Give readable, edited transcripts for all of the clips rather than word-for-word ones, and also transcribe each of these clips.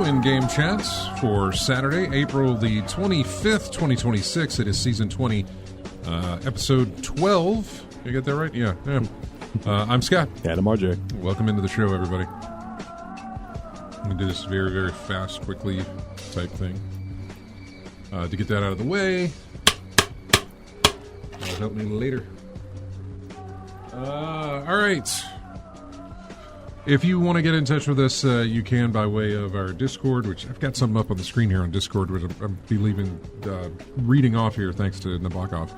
In-game chats for Saturday, April the 25th, 2026. It is season 20, episode 12. You get that right? Yeah. I'm Scott. And I'm RJ. Welcome into the show, everybody. I'm going to do this very, very fast, quickly type thing. To get that out of the way. That'll help me later. All right. If you want to get in touch with us, you can by way of our Discord, which I've got something up on the screen here on Discord, which I'm reading off here thanks to Nabokov,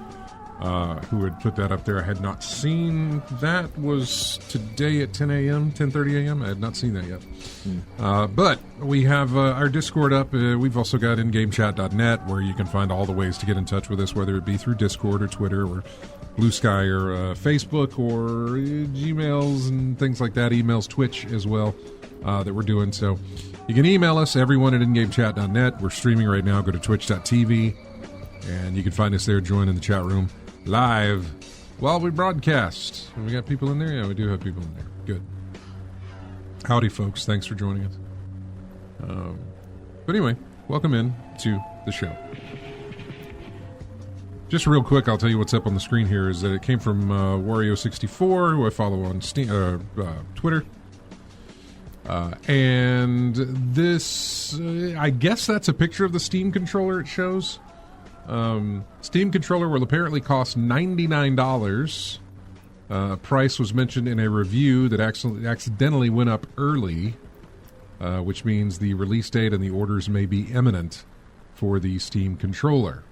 who had put that up there. I had not seen that. Was today at 10 a.m., 10:30 a.m.? I had not seen that yet. But we have our Discord up. We've also got ingamechat.net, where you can find all the ways to get in touch with us, whether it be through Discord or Twitter or Blue Sky or Facebook or Gmails and things like that. Emails, Twitch as well, that we're doing. So you can email us, everyone at ingamechat.net. We're streaming right now. Go to twitch.tv and you can find us there. Join in the chat room live while we broadcast. We got people in there? Yeah, we do have people in there. Good. Howdy, folks. Thanks for joining us. But anyway, welcome in to the show. Just real quick, I'll tell you what's up on the screen here is that it came from Wario64, who I follow on Twitter. And this, I guess that's a picture of the Steam controller it shows. Steam controller will apparently cost $99. Price was mentioned in a review that accidentally went up early, which means the release date and the orders may be imminent for the Steam controller.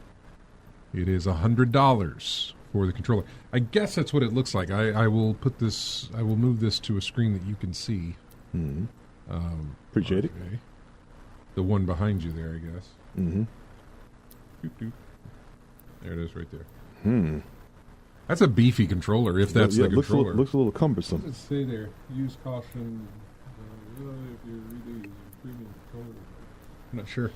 It is $100 for the controller. I guess that's what it looks like. I will put this. I will move this to a screen that you can see. Mm-hmm. Appreciate it. The one behind you there, I guess. Mm-hmm. There it is, right there. That's a beefy controller. If that's the controller, looks a little cumbersome. Let's say there. Use caution. If you're really premium controller. I'm not sure.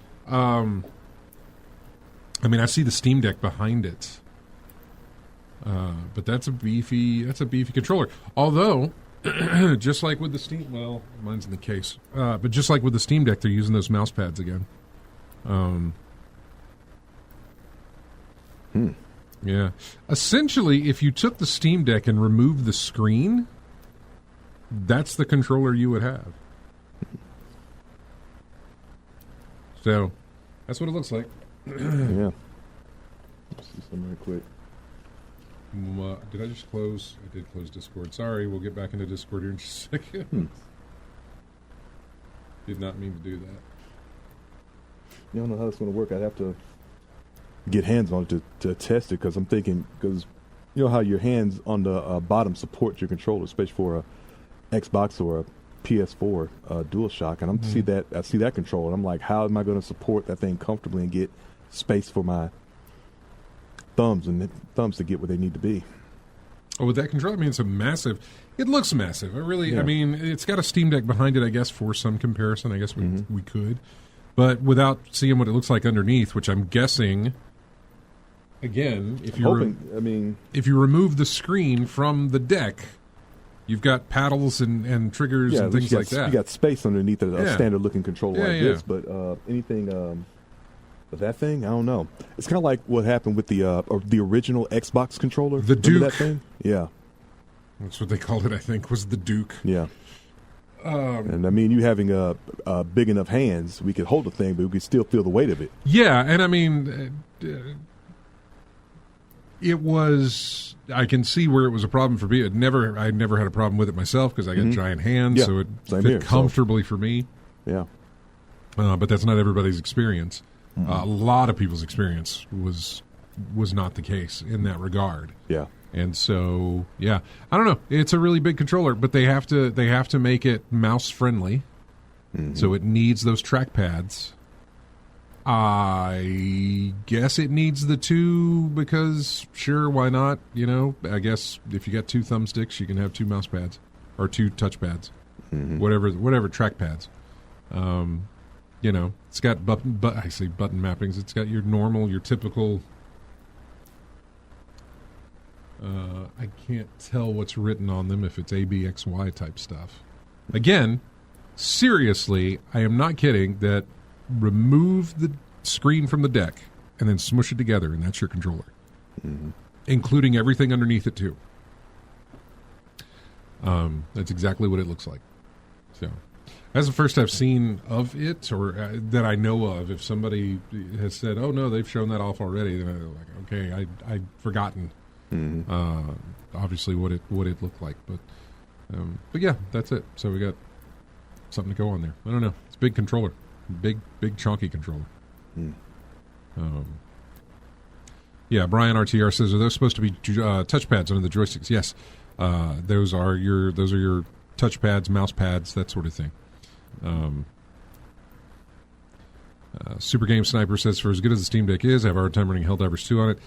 I mean, I see the Steam Deck behind it, but that's a beefy controller. Although, just like with the Steam, well, mine's in the case, but just like with the Steam Deck, they're using those mouse pads again. Yeah. Essentially, if you took the Steam Deck and removed the screen, that's the controller you would have. So, that's what it looks like. Yeah. Let's see something right quick. Did I just close? I did close Discord. Sorry, we'll get back into Discord here in just a second. Did not mean to do that. You don't know how it's going to work. I'd have to get hands on it to test it, because I'm thinking, because you know how your hands on the bottom support your controller, especially for a Xbox or a PS4 DualShock, and I see that controller, and I'm like, how am I going to support that thing comfortably and get space for my thumbs to get where they need to be? Oh, with that controller, I mean, it looks massive. I mean, it's got a Steam Deck behind it, I guess, for some comparison. I guess we could. But without seeing what it looks like underneath, which I'm guessing, again, if you remove the screen from the deck, you've got paddles and triggers and things like that. You got space underneath a standard-looking controller like this. But anything with that thing, I don't know. It's kind of like what happened with the original Xbox controller. The Duke. That thing? Yeah. That's what they called it, I think, was the Duke. Yeah. And I mean, you having big enough hands, we could hold the thing, but we could still feel the weight of it. Yeah, and I mean, it was. I can see where it was a problem for me. I never had a problem with it myself because I got giant hands, so it fit comfortably for me. Yeah, but that's not everybody's experience. A lot of people's experience was not the case in that regard. Yeah. And so, yeah, I don't know. It's a really big controller, but they have to make it mouse friendly, so it needs those trackpads. I guess it needs the two because, sure, why not? You know, I guess if you got two thumbsticks, you can have two mouse pads or two touch pads, whatever trackpads. You know, it's got button mappings. It's got your typical. I can't tell what's written on them if it's A, B, X, Y type stuff. Again, seriously, I am not kidding that remove the screen from the deck and then smush it together, and that's your controller. Including everything underneath it, too. That's exactly what it looks like. So, that's the first I've seen of it, or that I know of. If somebody has said, oh, no, they've shown that off already, then I'm like, okay, I'd forgotten. Obviously what it looked like, but yeah, that's it. So we got something to go on there. I don't know. It's a big controller, big chunky controller. Yeah, Brian RTR says, are those supposed to be touchpads under the joysticks? Yes, those are your touchpads, mouse pads, that sort of thing. Super Game Sniper says, for as good as the Steam Deck is, I have a hard time running Helldivers 2 on it.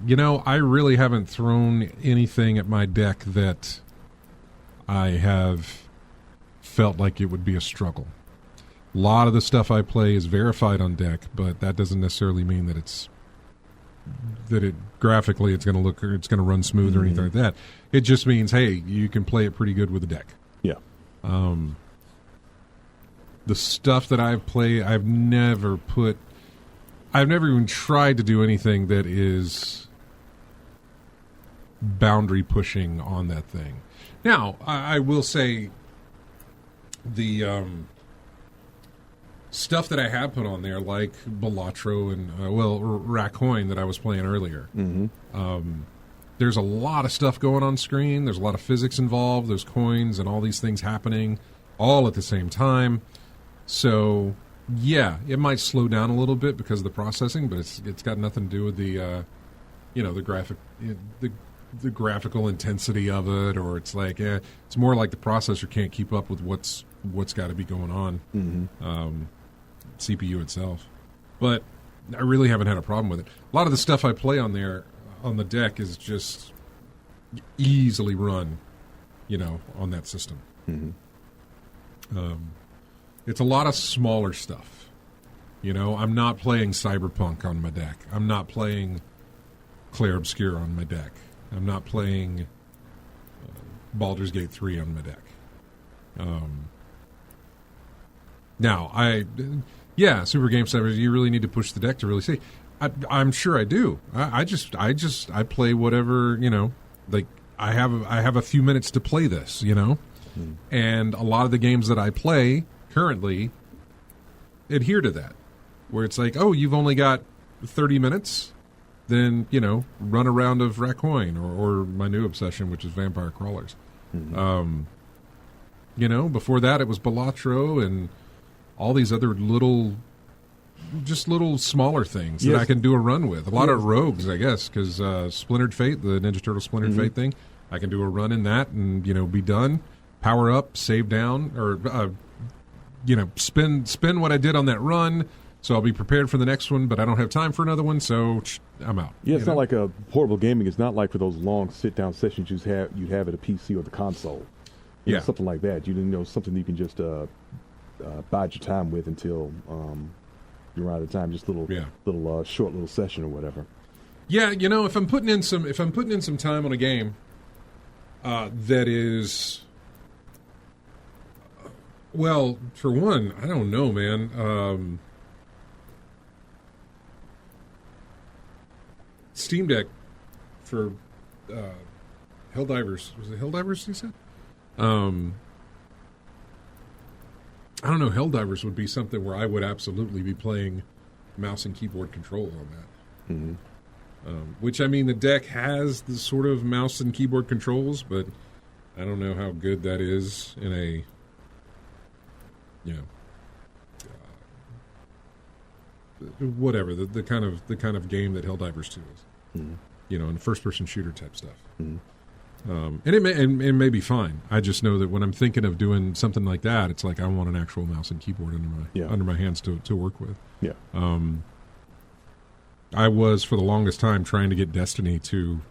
You know, I really haven't thrown anything at my deck that I have felt like it would be a struggle. A lot of the stuff I play is verified on deck, but that doesn't necessarily mean that graphically it's going to look or it's going to run smooth or anything like that. It just means, hey, you can play it pretty good with the deck. Yeah. The stuff that I've played, I've never even tried to do anything that is boundary pushing on that thing. Now, I will say the stuff that I have put on there, like Balatro and, Racoin that I was playing earlier. There's a lot of stuff going on screen. There's a lot of physics involved. There's coins and all these things happening all at the same time. So... yeah, it might slow down a little bit because of the processing, but it's got nothing to do with the the graphical intensity of it, or it's like it's more like the processor can't keep up with what's got to be going on. CPU itself, but I really haven't had a problem with it. A lot of the stuff I play on there on the deck is just easily run, on that system. It's a lot of smaller stuff. I'm not playing Cyberpunk on my deck. I'm not playing Clair Obscur on my deck. I'm not playing Baldur's Gate 3 on my deck. Super Game Savers, you really need to push the deck to really see. I'm sure I do. I play whatever, like I have a few minutes to play this, and a lot of the games that I play currently adhere to that, where it's like, oh, you've only got 30 minutes, then run a round of Racoin or my new obsession, which is Vampire Crawlers. Before that it was Balatro and all these other little smaller things that I can do a run with. A lot of rogues, I guess, because Splintered Fate, the Ninja Turtle Splintered Fate thing, I can do a run in that and be done, power up, save down, or spin what I did on that run, so I'll be prepared for the next one, but I don't have time for another one, so I'm out. Yeah, it's not like a portable gaming. It's not like for those long sit-down sessions you'd have at a PC or the console. Something like that. Something you can just bide your time with until you're out of time. Just short little session or whatever. Yeah, if I'm putting in some time on a game that is. Well, for one, I don't know, man. Steam Deck for Helldivers. Was it Helldivers, you said? I don't know, Helldivers would be something where I would absolutely be playing mouse and keyboard control on that. Mm-hmm. Which, I mean, the deck has the sort of mouse and keyboard controls, but I don't know how good that is in a, whatever, the kind of game that Helldivers 2 is. Mm-hmm. In first-person shooter type stuff. Mm-hmm. And it may be fine. I just know that when I'm thinking of doing something like that, it's like I want an actual mouse and keyboard under my hands to work with. Yeah. I was for the longest time trying to get Destiny to.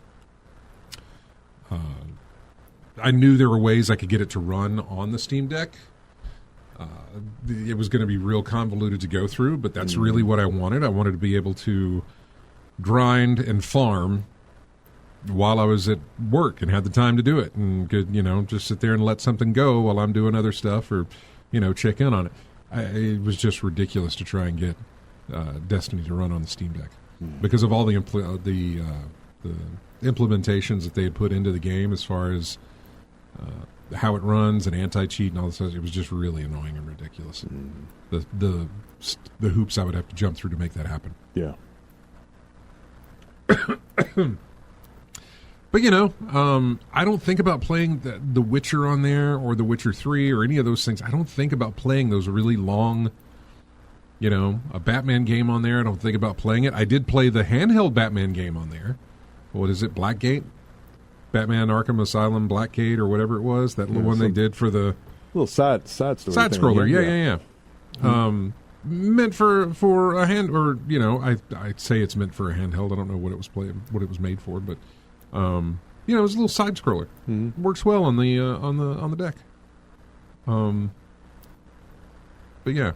I knew there were ways I could get it to run on the Steam Deck. It was going to be real convoluted to go through, but that's really what I wanted. I wanted to be able to grind and farm while I was at work and had the time to do it, and could just sit there and let something go while I'm doing other stuff, or check in on it. It was just ridiculous to try and get Destiny to run on the Steam Deck because of all the implementations that they had put into the game as far as how it runs and anti-cheat and all this stuff. It was just really annoying and ridiculous. The hoops I would have to jump through to make that happen. Yeah. But I don't think about playing The Witcher on there or The Witcher 3 or any of those things. I don't think about playing those really long, a Batman game on there. I don't think about playing it. I did play the handheld Batman game on there. What is it, Blackgate? Batman Arkham Asylum Blackgate or whatever it was. That little one they did for the... Little side story. Side scroller, yeah. Meant for a hand, or I'd say it's meant for a handheld. I don't know what it was made for, but it was a little side scroller. Mm-hmm. Works well on the deck. But yeah,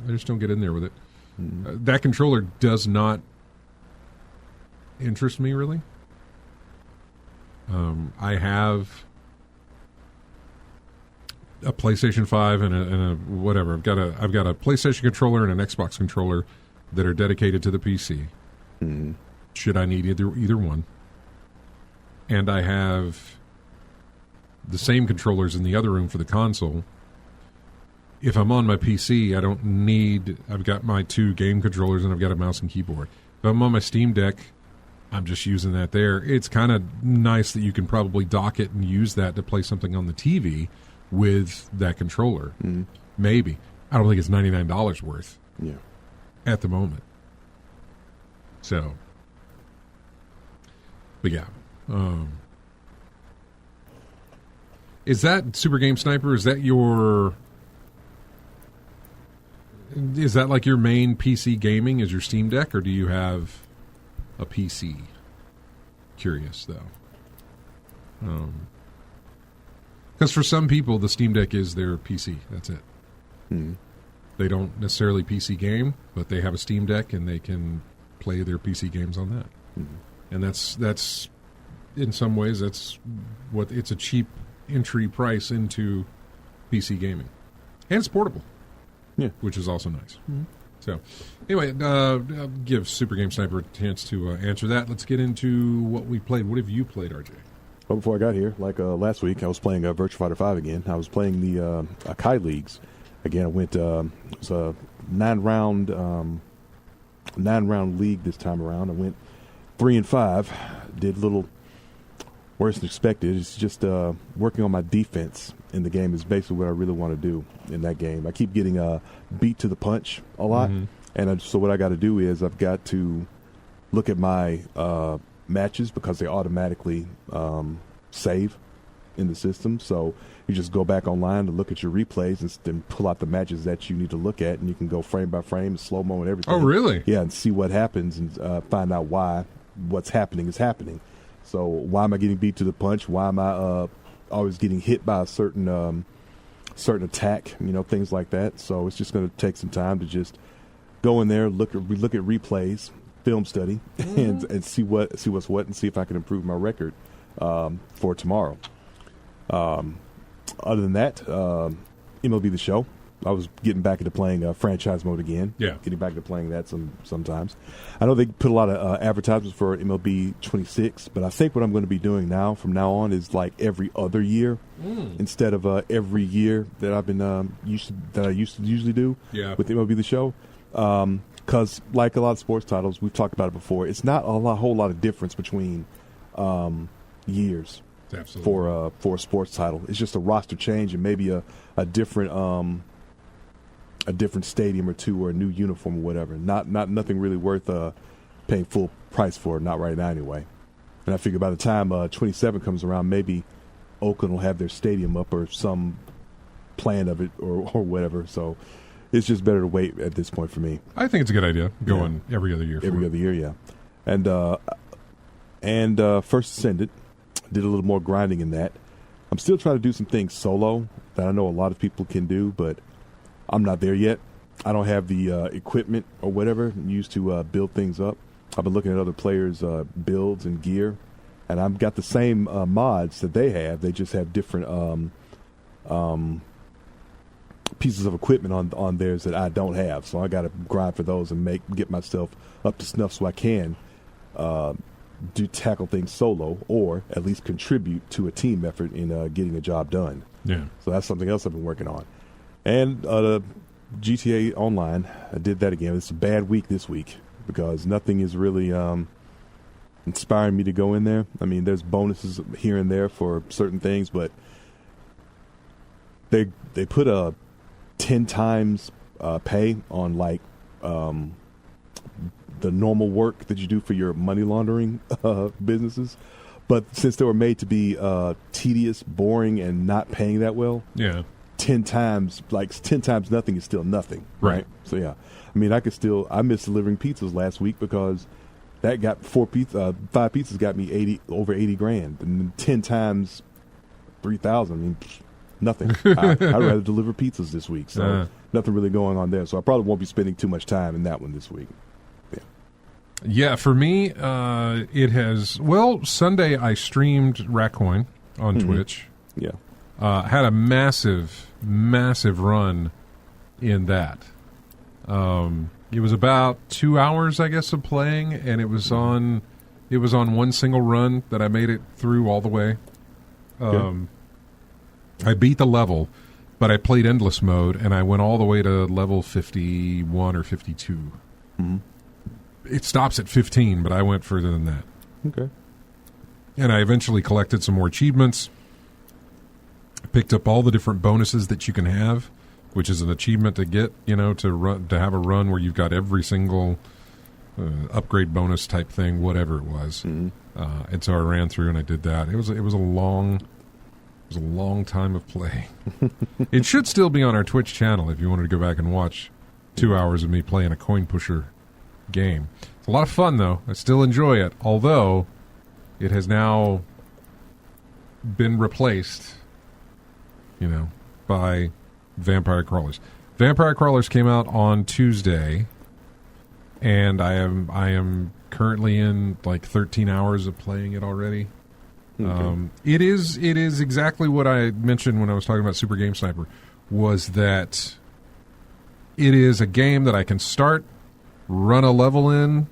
I just don't get in there with it. Mm-hmm. That controller does not interest me really. I have a PlayStation 5 and a whatever. I've got a PlayStation controller and an Xbox controller that are dedicated to the PC. Mm-hmm. Should I need either one. And I have the same controllers in the other room for the console. If I'm on my PC, I've got my 2 game controllers and I've got a mouse and keyboard. If I'm on my Steam Deck, I'm just using that there. It's kind of nice that you can probably dock it and use that to play something on the TV with that controller. Mm-hmm. Maybe. I don't think it's $99 worth. Yeah. At the moment. So. But yeah. Is that Super Game Sniper? Is that like your main PC gaming? Is your Steam Deck, or do you have a PC? Curious though. Because for some people, the Steam Deck is their PC. That's it. Mm-hmm. They don't necessarily PC game, but they have a Steam Deck and they can play their PC games on that. Mm-hmm. And that's in some ways it's a cheap entry price into PC gaming, and it's portable. Yeah, which is also nice. Mm-hmm. So, anyway, I'll give Super Game Sniper a chance to answer that. Let's get into what we played. What have you played, RJ? Well, before I got here, last week, I was playing Virtua Fighter 5 again. I was playing the Akai Leagues. Again, I went, it was a 9-round league this time around. I went 3-5, did a little worse than expected. It's just working on my defense in the game is basically what I really want to do in that game. I keep getting beat to the punch a lot, and so what I got to do is I've got to look at my matches because they automatically save in the system. So you just go back online to look at your replays and then pull out the matches that you need to look at, and you can go frame by frame, slow-mo and everything. Oh, really? Yeah, and see what happens and find out why what's happening is happening. So why am I getting beat to the punch? Why am I always getting hit by a certain attack? Things like that. So it's just going to take some time to just go in there, look at replays, film study, and see what's what, and see if I can improve my record for tomorrow. Other than that, MLB The Show. I was getting back into playing franchise mode again. Yeah. Getting back into playing that sometimes. I know they put a lot of advertisements for MLB 26, but I think what I'm going to be doing from now on is like every other year instead of every year that I've been used to usually do with MLB The Show. Because like a lot of sports titles, we've talked about it before, it's not a whole lot of difference between years. Absolutely. For a sports title. It's just a roster change and maybe a different stadium or two or a new uniform or whatever. Nothing really worth paying full price for. Not right now anyway. And I figure by the time 27 comes around, maybe Oakland will have their stadium up or some plan of it or whatever. So it's just better to wait at this point for me. I think it's a good idea going every other year. Every other year, yeah. And First Ascended. Did a little more grinding in that. I'm still trying to do some things solo that I know a lot of people can do, but I'm not there yet. I don't have the equipment or whatever used to build things up. I've been looking at other players' builds and gear, and I've got the same mods that they have. They just have different pieces of equipment on theirs that I don't have. So I got to grind for those and get myself up to snuff so I can tackle things solo, or at least contribute to a team effort in getting a job done. Yeah. So that's something else I've been working on. And GTA Online, I did that again. It's a bad week this week because nothing is really inspiring me to go in there. I mean, there's bonuses here and there for certain things, but they put a 10 times pay on like the normal work that you do for your money laundering businesses. But since they were made to be tedious, boring, and not paying that well, 10 times nothing is still nothing. Right. So, yeah. I mean, I missed delivering pizzas last week because that got 5 pizzas got me over 80 grand. And then 10 times 3,000, I mean, nothing. I'd rather deliver pizzas this week. So nothing really going on there. So I probably won't be spending too much time in that one this week. Yeah, for me, it has... Well, Sunday I streamed Ratcoin on Twitch. Yeah. Had a massive, massive run in that. It was about 2 hours, I guess, of playing, and it was on one single run that I made it through all the way. I beat the level, but I played endless mode, and I went all the way to level 51 or 52. Mm-hmm. It stops at 15, but I went further than that. Okay. And I eventually collected some more achievements, picked up all the different bonuses that you can have, which is an achievement to get, to have a run where you've got every single upgrade bonus type thing, whatever it was. Mm-hmm. And so I ran through and I did that. It was a long time of play. It should still be on our Twitch channel if you wanted to go back and watch 2 hours of me playing a coin pusher game. It's a lot of fun, though. I still enjoy it, although it has now been replaced, by Vampire Crawlers. Vampire Crawlers came out on Tuesday, and I am currently in like 13 hours of playing it already. Okay. It is exactly what I mentioned when I was talking about Super Game Sniper, was that it is a game that I can start, run a level in,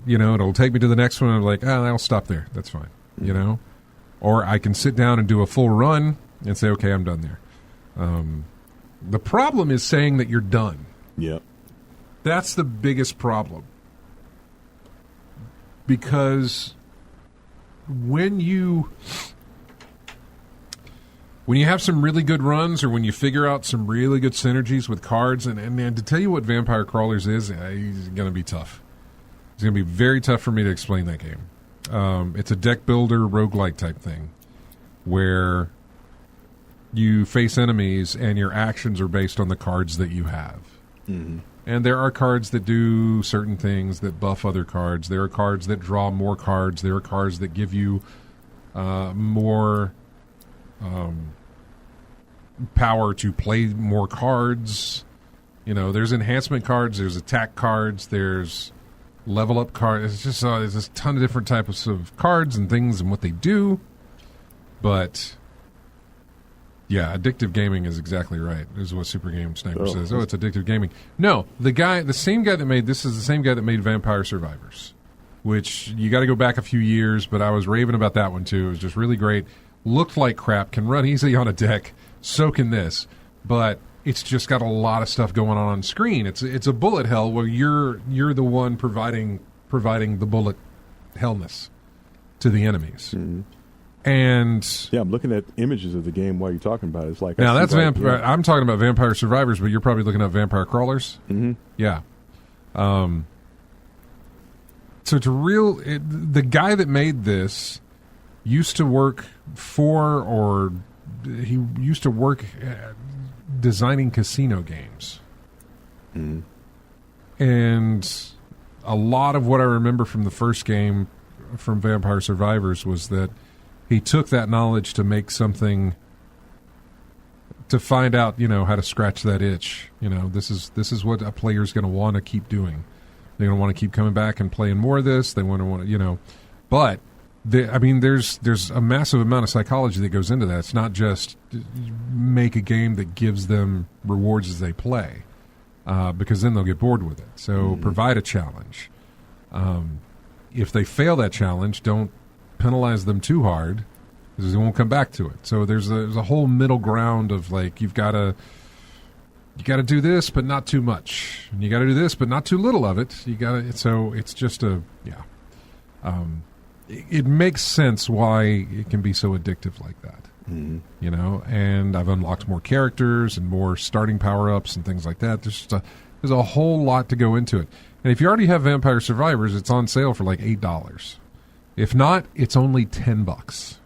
it'll take me to the next one, and I'm like, I'll stop there. That's fine, Or I can sit down and do a full run and say, okay, I'm done there. The problem is saying that you're done. Yeah. That's the biggest problem. Because when you have some really good runs, or when you figure out some really good synergies with cards, and to tell you what Vampire Crawlers is, he's going to be tough. It's going to be very tough for me to explain that game. It's a deck builder roguelike type thing where you face enemies and your actions are based on the cards that you have. Mm-hmm. And there are cards that do certain things that buff other cards. There are cards that draw more cards. There are cards that give you more power to play more cards. There's enhancement cards. There's attack cards. There's level up cards. It's just there's a ton of different types of cards and things and what they do. But Yeah, addictive gaming is exactly right. Is what Super Game Sniper says. Oh, it's addictive gaming. No, the same guy that made this is the same guy that made Vampire Survivors, which you got to go back a few years, but I was raving about that one too. It was just really great. Looked like crap, can run easily on a deck. So can this, but it's just got a lot of stuff going on screen. It's a bullet hell where you're the one providing the bullet hellness to the enemies. Mm-hmm. And yeah, I'm looking at images of the game while you're talking about it. It's like now that's Vampire. Yeah. I'm talking about Vampire Survivors, but you're probably looking at Vampire Crawlers. Mm-hmm. Yeah. So the guy that made this used to work designing casino games. Mm-hmm. And a lot of what I remember from the first game from Vampire Survivors was that he took that knowledge to make something, to find out, how to scratch that itch. This is what a player's going to want to keep doing. They're going to want to keep coming back and playing more of this. They want to, but there's a massive amount of psychology that goes into that. It's not just make a game that gives them rewards as they play, because then they'll get bored with it. So provide a challenge. If they fail that challenge, don't penalize them too hard, because they won't come back to it. So there's a whole middle ground of like, you got to do this, but not too much, and you got to do this, but not too little of it. So it's just it makes sense why it can be so addictive like that. Mm-hmm. And I've unlocked more characters and more starting power-ups and things like that. There's a whole lot to go into it. And if you already have Vampire Survivors, it's on sale for like $8. If not, it's only $10.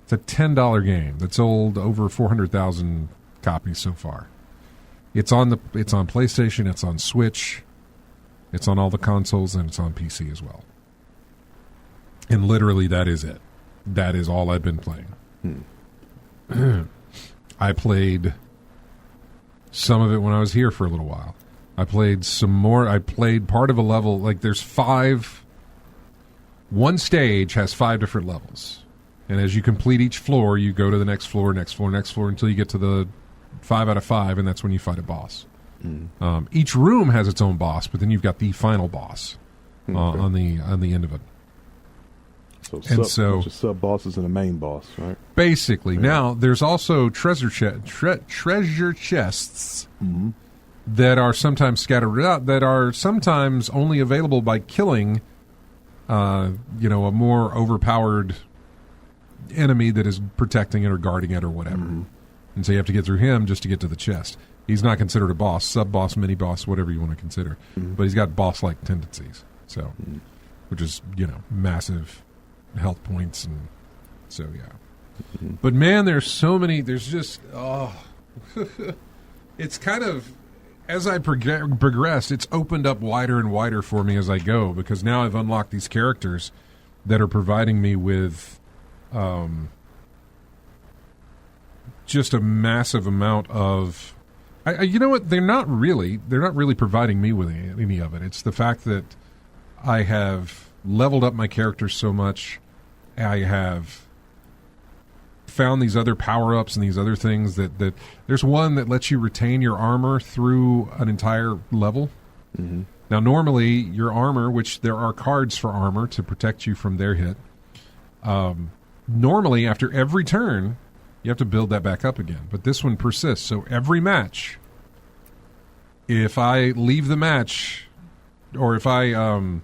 It's a $10 game that's sold over 400,000 copies so far. It's on PlayStation, it's on Switch, it's on all the consoles, and it's on PC as well. And literally, that is it. That is all I've been playing. I played some of it when I was here for a little while. I played some more. I played part of a level. Like, there's 5. One stage has 5 different levels. And as you complete each floor, you go to the next floor, next floor, next floor, until you get to the 5 out of 5, and that's when you fight a boss. Each room has its own boss, but then you've got the final boss on the end of it. So sub bosses and a main boss, right? Basically. Yeah. Now, there's also treasure chests that are sometimes scattered out, that are sometimes only available by killing, a more overpowered enemy that is protecting it or guarding it or whatever. Mm-hmm. And so you have to get through him just to get to the chest. He's not considered a boss, sub-boss, mini-boss, whatever you want to consider. Mm-hmm. But he's got boss-like tendencies. So, which is, massive health points, and so but man, there's just it's kind of, as I progressed, it's opened up wider and wider for me as I go, because now I've unlocked these characters that are providing me with just a massive amount of you know what, they're not really providing me with any of it. It's the fact that I have leveled up my characters so much. I have found these other power-ups and these other things that there's one that lets you retain your armor through an entire level. Mm-hmm. Now, normally, your armor, which there are cards for armor to protect you from their hit, normally, after every turn, you have to build that back up again. But this one persists. So every match, if I leave the match, or if I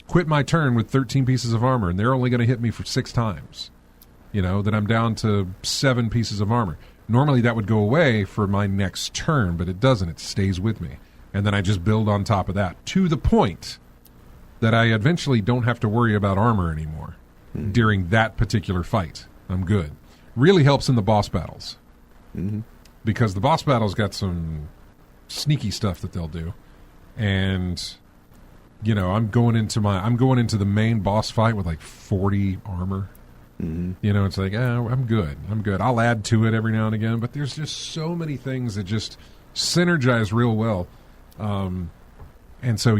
quit my turn with 13 pieces of armor, and they're only going to hit me for 6 times, then I'm down to 7 pieces of armor. Normally that would go away for my next turn, but it doesn't. It stays with me. And then I just build on top of that, to the point that I eventually don't have to worry about armor anymore during that particular fight. I'm good. Really helps in the boss battles. Because the boss battles got some sneaky stuff that they'll do. And I'm going into the main boss fight with like 40 armor. It's like, I'm good. I'll add to it every now and again, but there's just so many things that just synergize real well. And so,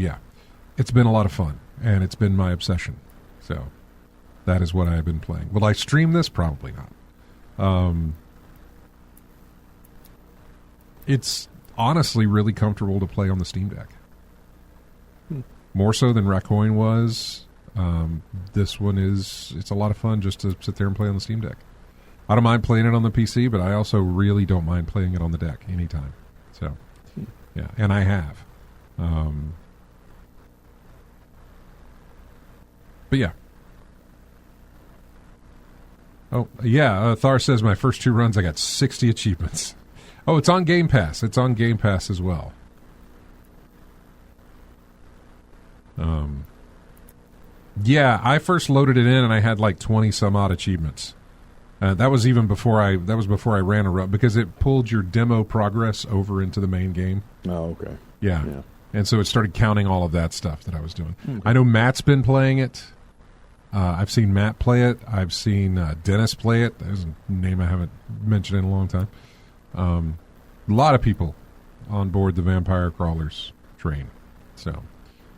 it's been a lot of fun, and it's been my obsession. So that is what I've been playing. Will I stream this? Probably not. It's honestly really comfortable to play on the Steam Deck. More so than Raccoon was. This one it's a lot of fun just to sit there and play on the Steam Deck. I don't mind playing it on the PC, but I also really don't mind playing it on the deck anytime. So, yeah, and I have. But yeah. Oh, yeah, Thar says my first 2 runs I got 60 achievements. Oh, it's on Game Pass. It's on Game Pass as well. Yeah, I first loaded it in and I had like 20 some odd achievements. That was even before I ran a run because it pulled your demo progress over into the main game. Oh, okay. Yeah. And so it started counting all of that stuff that I was doing. Okay. I know Matt's been playing it. I've seen Matt play it. I've seen Dennis play it. There's a name I haven't mentioned in a long time. A lot of people on board the Vampire Crawlers train. So, a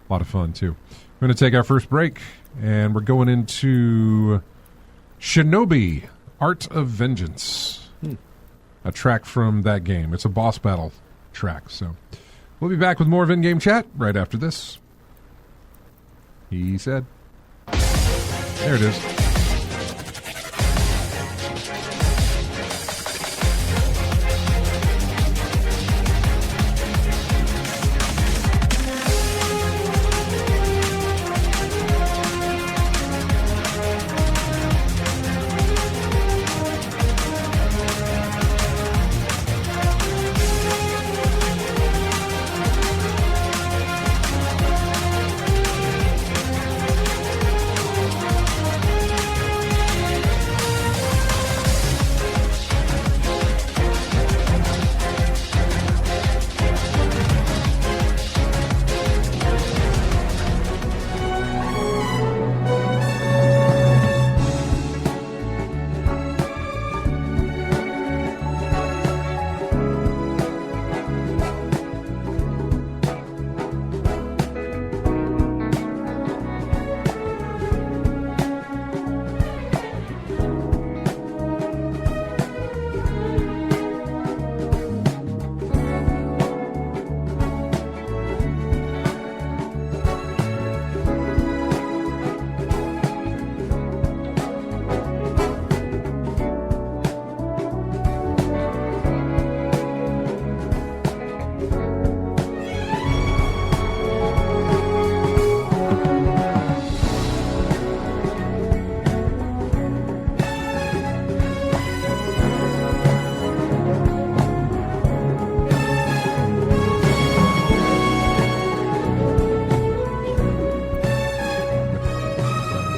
lot of fun, too. We're going to take our first break, and we're going into Shinobi, Art of Vengeance. A track from that game. It's a boss battle track. So, we'll be back with more of In-Game Chat right after this. He said. There it is.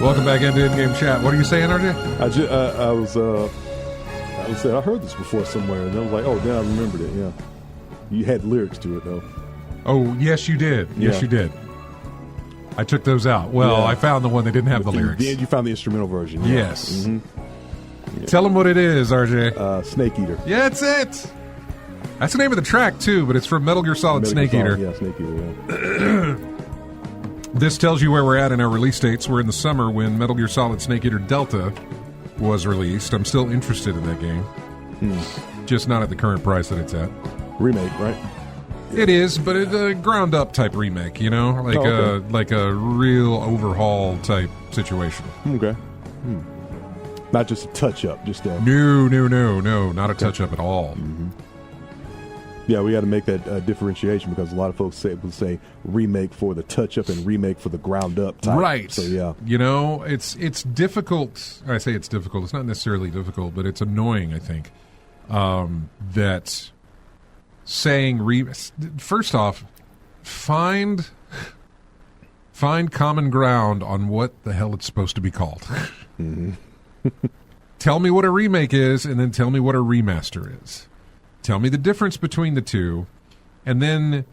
Welcome back into In-Game Chat. What are you saying, RJ? I was saying I heard this before somewhere, and I was like, oh, then I remembered it. Yeah, you had lyrics to it though. Oh, yes, you did. Yes, you did. I took those out. Well, I found the one that didn't have the lyrics. Then you found the instrumental version. Yeah. Yes. Mm-hmm. Yeah. Tell them what it is, RJ. Snake Eater. Yeah, that's it. That's the name of the track too, but it's from Metal Gear Solid Snake Eater. Yeah, Snake Eater. Yeah. This tells you where we're at in our release dates. We're in the summer when Metal Gear Solid Snake Eater Delta was released. I'm still interested in that game. Just not at the current price that it's at. Remake, right? It is, but it's a ground-up type remake, you know? Like a real overhaul type situation. Okay. Not just a touch-up, just a... No, not a touch-up at all. Mm-hmm. Yeah, we got to make that differentiation because a lot of folks will say remake for the touch-up and remake for the ground-up type. Right. So, yeah. You know, it's difficult. I say it's difficult. It's not necessarily difficult, but it's annoying, I think, that saying... First off, find common ground on what the hell it's supposed to be called. Mm-hmm. Tell me what a remake is, and then tell me what a remaster is. Tell me the difference between the two, and then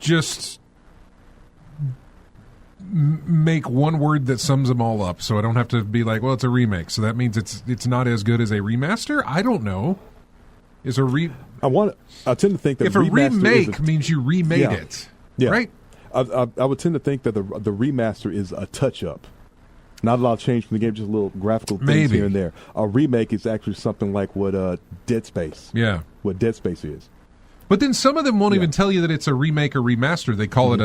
just make one word that sums them all up, so I don't have to be like, well, it's a remake, so that means it's not as good as a remaster? I don't know. I tend to think that if a remake means you remade it, right? I would tend to think that the remaster is a touch-up Not a lot of change from the game, just a little graphical things Maybe. here and there. A remake is actually something like what Dead Space. Yeah. What Dead Space is. But then some of them won't even tell you that it's a remake or remaster. They call it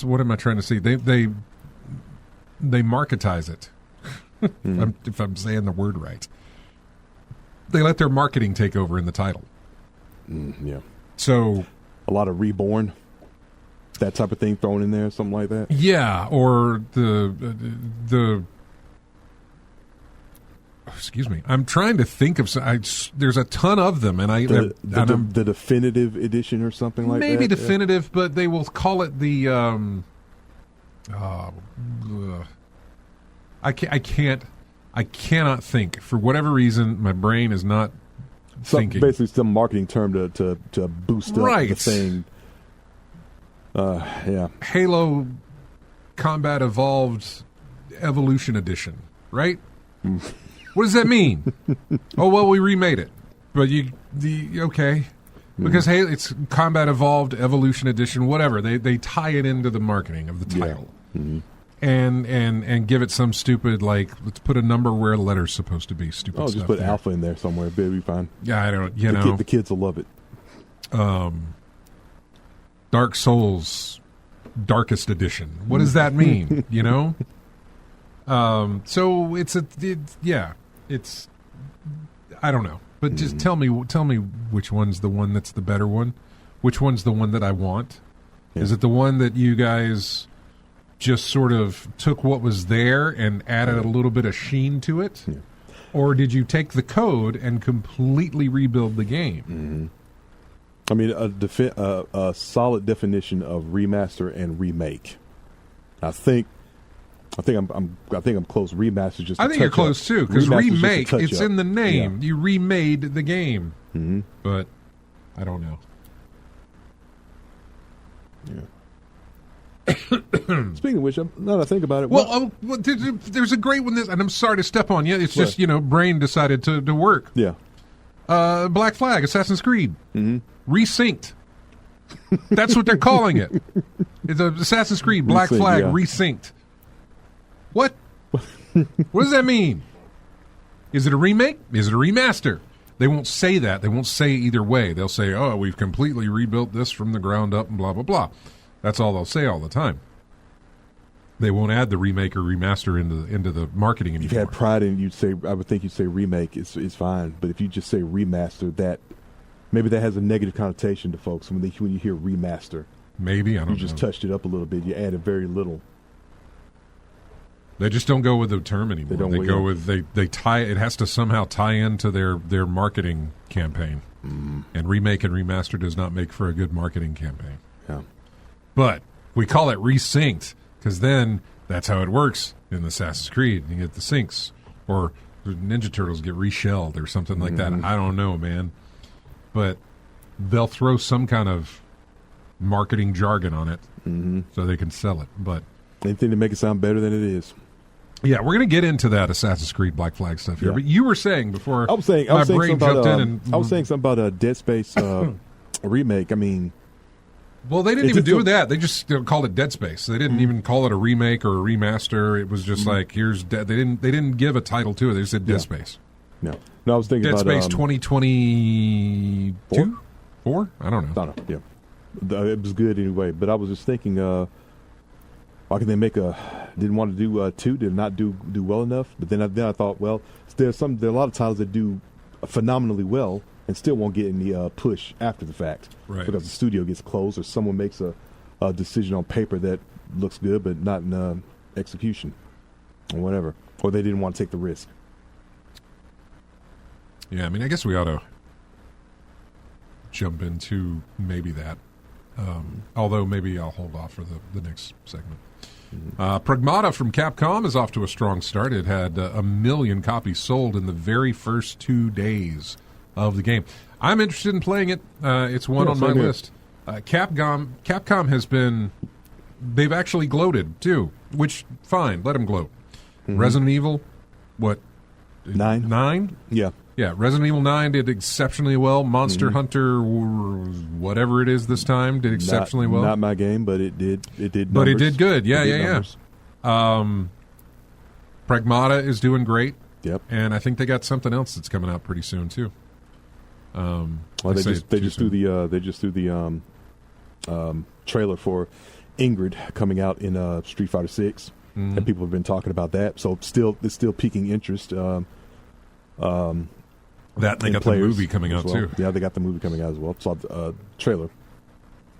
what am I trying to say? They marketize it. If I'm saying the word right. They let their marketing take over in the title. Yeah. So a lot of Reborn, that type of thing thrown in there, something like that. Yeah, or the excuse me. I'm trying to think of some. There's a ton of them, and the definitive edition or something like that. Maybe definitive, but they will call it the. I cannot think for whatever reason. My brain is not thinking. Basically, some marketing term to boost up the thing. Yeah. Halo Combat Evolved Evolution Edition, right? What does that mean? Oh, well, we remade it. But okay. Because Halo, it's Combat Evolved Evolution Edition, whatever. They tie it into the marketing of the title. Yeah. Mm-hmm. And give it some stupid, like, let's put a number where a letter's supposed to be. Stupid stuff. Just put there. Alpha in there somewhere. It'll be fine. Yeah, I don't, the kids will love it. Dark Souls Darkest Edition. What does that mean? So it's I don't know. But just tell me which one's the one that's the better one? Which one's the one that I want? Yeah. Is it the one that you guys just sort of took what was there and added a little bit of sheen to it? Yeah. Or did you take the code and completely rebuild the game? I mean, a solid definition of remaster and remake. I think I'm close. Remaster just. I think you're close too, because remake. It's in the name. Yeah. You remade the game, but I don't know. Yeah. Speaking of which, now that I think about it, there's a great one. And I'm sorry to step on you. It's just brain decided to work. Yeah. Black Flag, Assassin's Creed, resynced. That's what they're calling it. It's Assassin's Creed Black Flag resynced. What? What does that mean? Is it a remake? Is it a remaster? They won't say that. They won't say either way. They'll say, "Oh, we've completely rebuilt this from the ground up," and blah blah blah. That's all they'll say all the time. They won't add the remake or remaster into the marketing anymore. If you had pride in, I would think you'd say remake. It's fine, but if you just say remaster, maybe that has a negative connotation to folks when you hear remaster. Maybe I don't know. You just touched it up a little bit. You added very little. They just don't go with the term anymore. They go with they tie. It has to somehow tie into their marketing campaign. And remake and remaster does not make for a good marketing campaign. Yeah. But we call it resynced because then that's how it works in Assassin's Creed. You get the syncs, or Ninja Turtles get reshelled or something like that. I don't know, man. But they'll throw some kind of marketing jargon on it so they can sell it. But anything to make it sound better than it is. Yeah, we're going to get into that Assassin's Creed Black Flag stuff here. Yeah. But you were saying before my brain jumped in and... I was saying something about a Dead Space remake. I mean... Well, they didn't even do that. They just called it Dead Space. They didn't even call it a remake or a remaster. It was just like, here's... They didn't give a title to it. They just said Dead Space. No, I was thinking Dead about... Space 2022? 4? I don't know. Yeah. It was good anyway, but I was just thinking... why can they make didn't want to do 2, did not do well enough. But then I thought, well, there are a lot of titles that do phenomenally well and still won't get any push after the fact. Right. Because the studio gets closed or someone makes a decision on paper that looks good but not in execution or whatever. Or they didn't want to take the risk. Yeah, I mean, I guess we ought to jump into maybe that. Although maybe I'll hold off for the next segment. Pragmata from Capcom is off to a strong start. It had 1 million copies sold in the very first 2 days of the game. I'm interested in playing it. It's one on my list. Capcom has been... They've actually gloated, too, which, fine, let them gloat. Resident Evil, what? 9? 9? Yeah. Yeah, Resident Evil 9 did exceptionally well. Monster Hunter, whatever it is this time, did exceptionally well. Not my game, but it did. It did. But numbers. it did good. Yeah, It did yeah. numbers. Pragmata is doing great. Yep. And I think they got something else that's coming out pretty soon too. Well, they just threw the trailer for Ingrid coming out in Street Fighter 6, and people have been talking about that. So it's still piquing interest. That they got the movie coming out too. Yeah, they got the movie coming out as well. Saw the trailer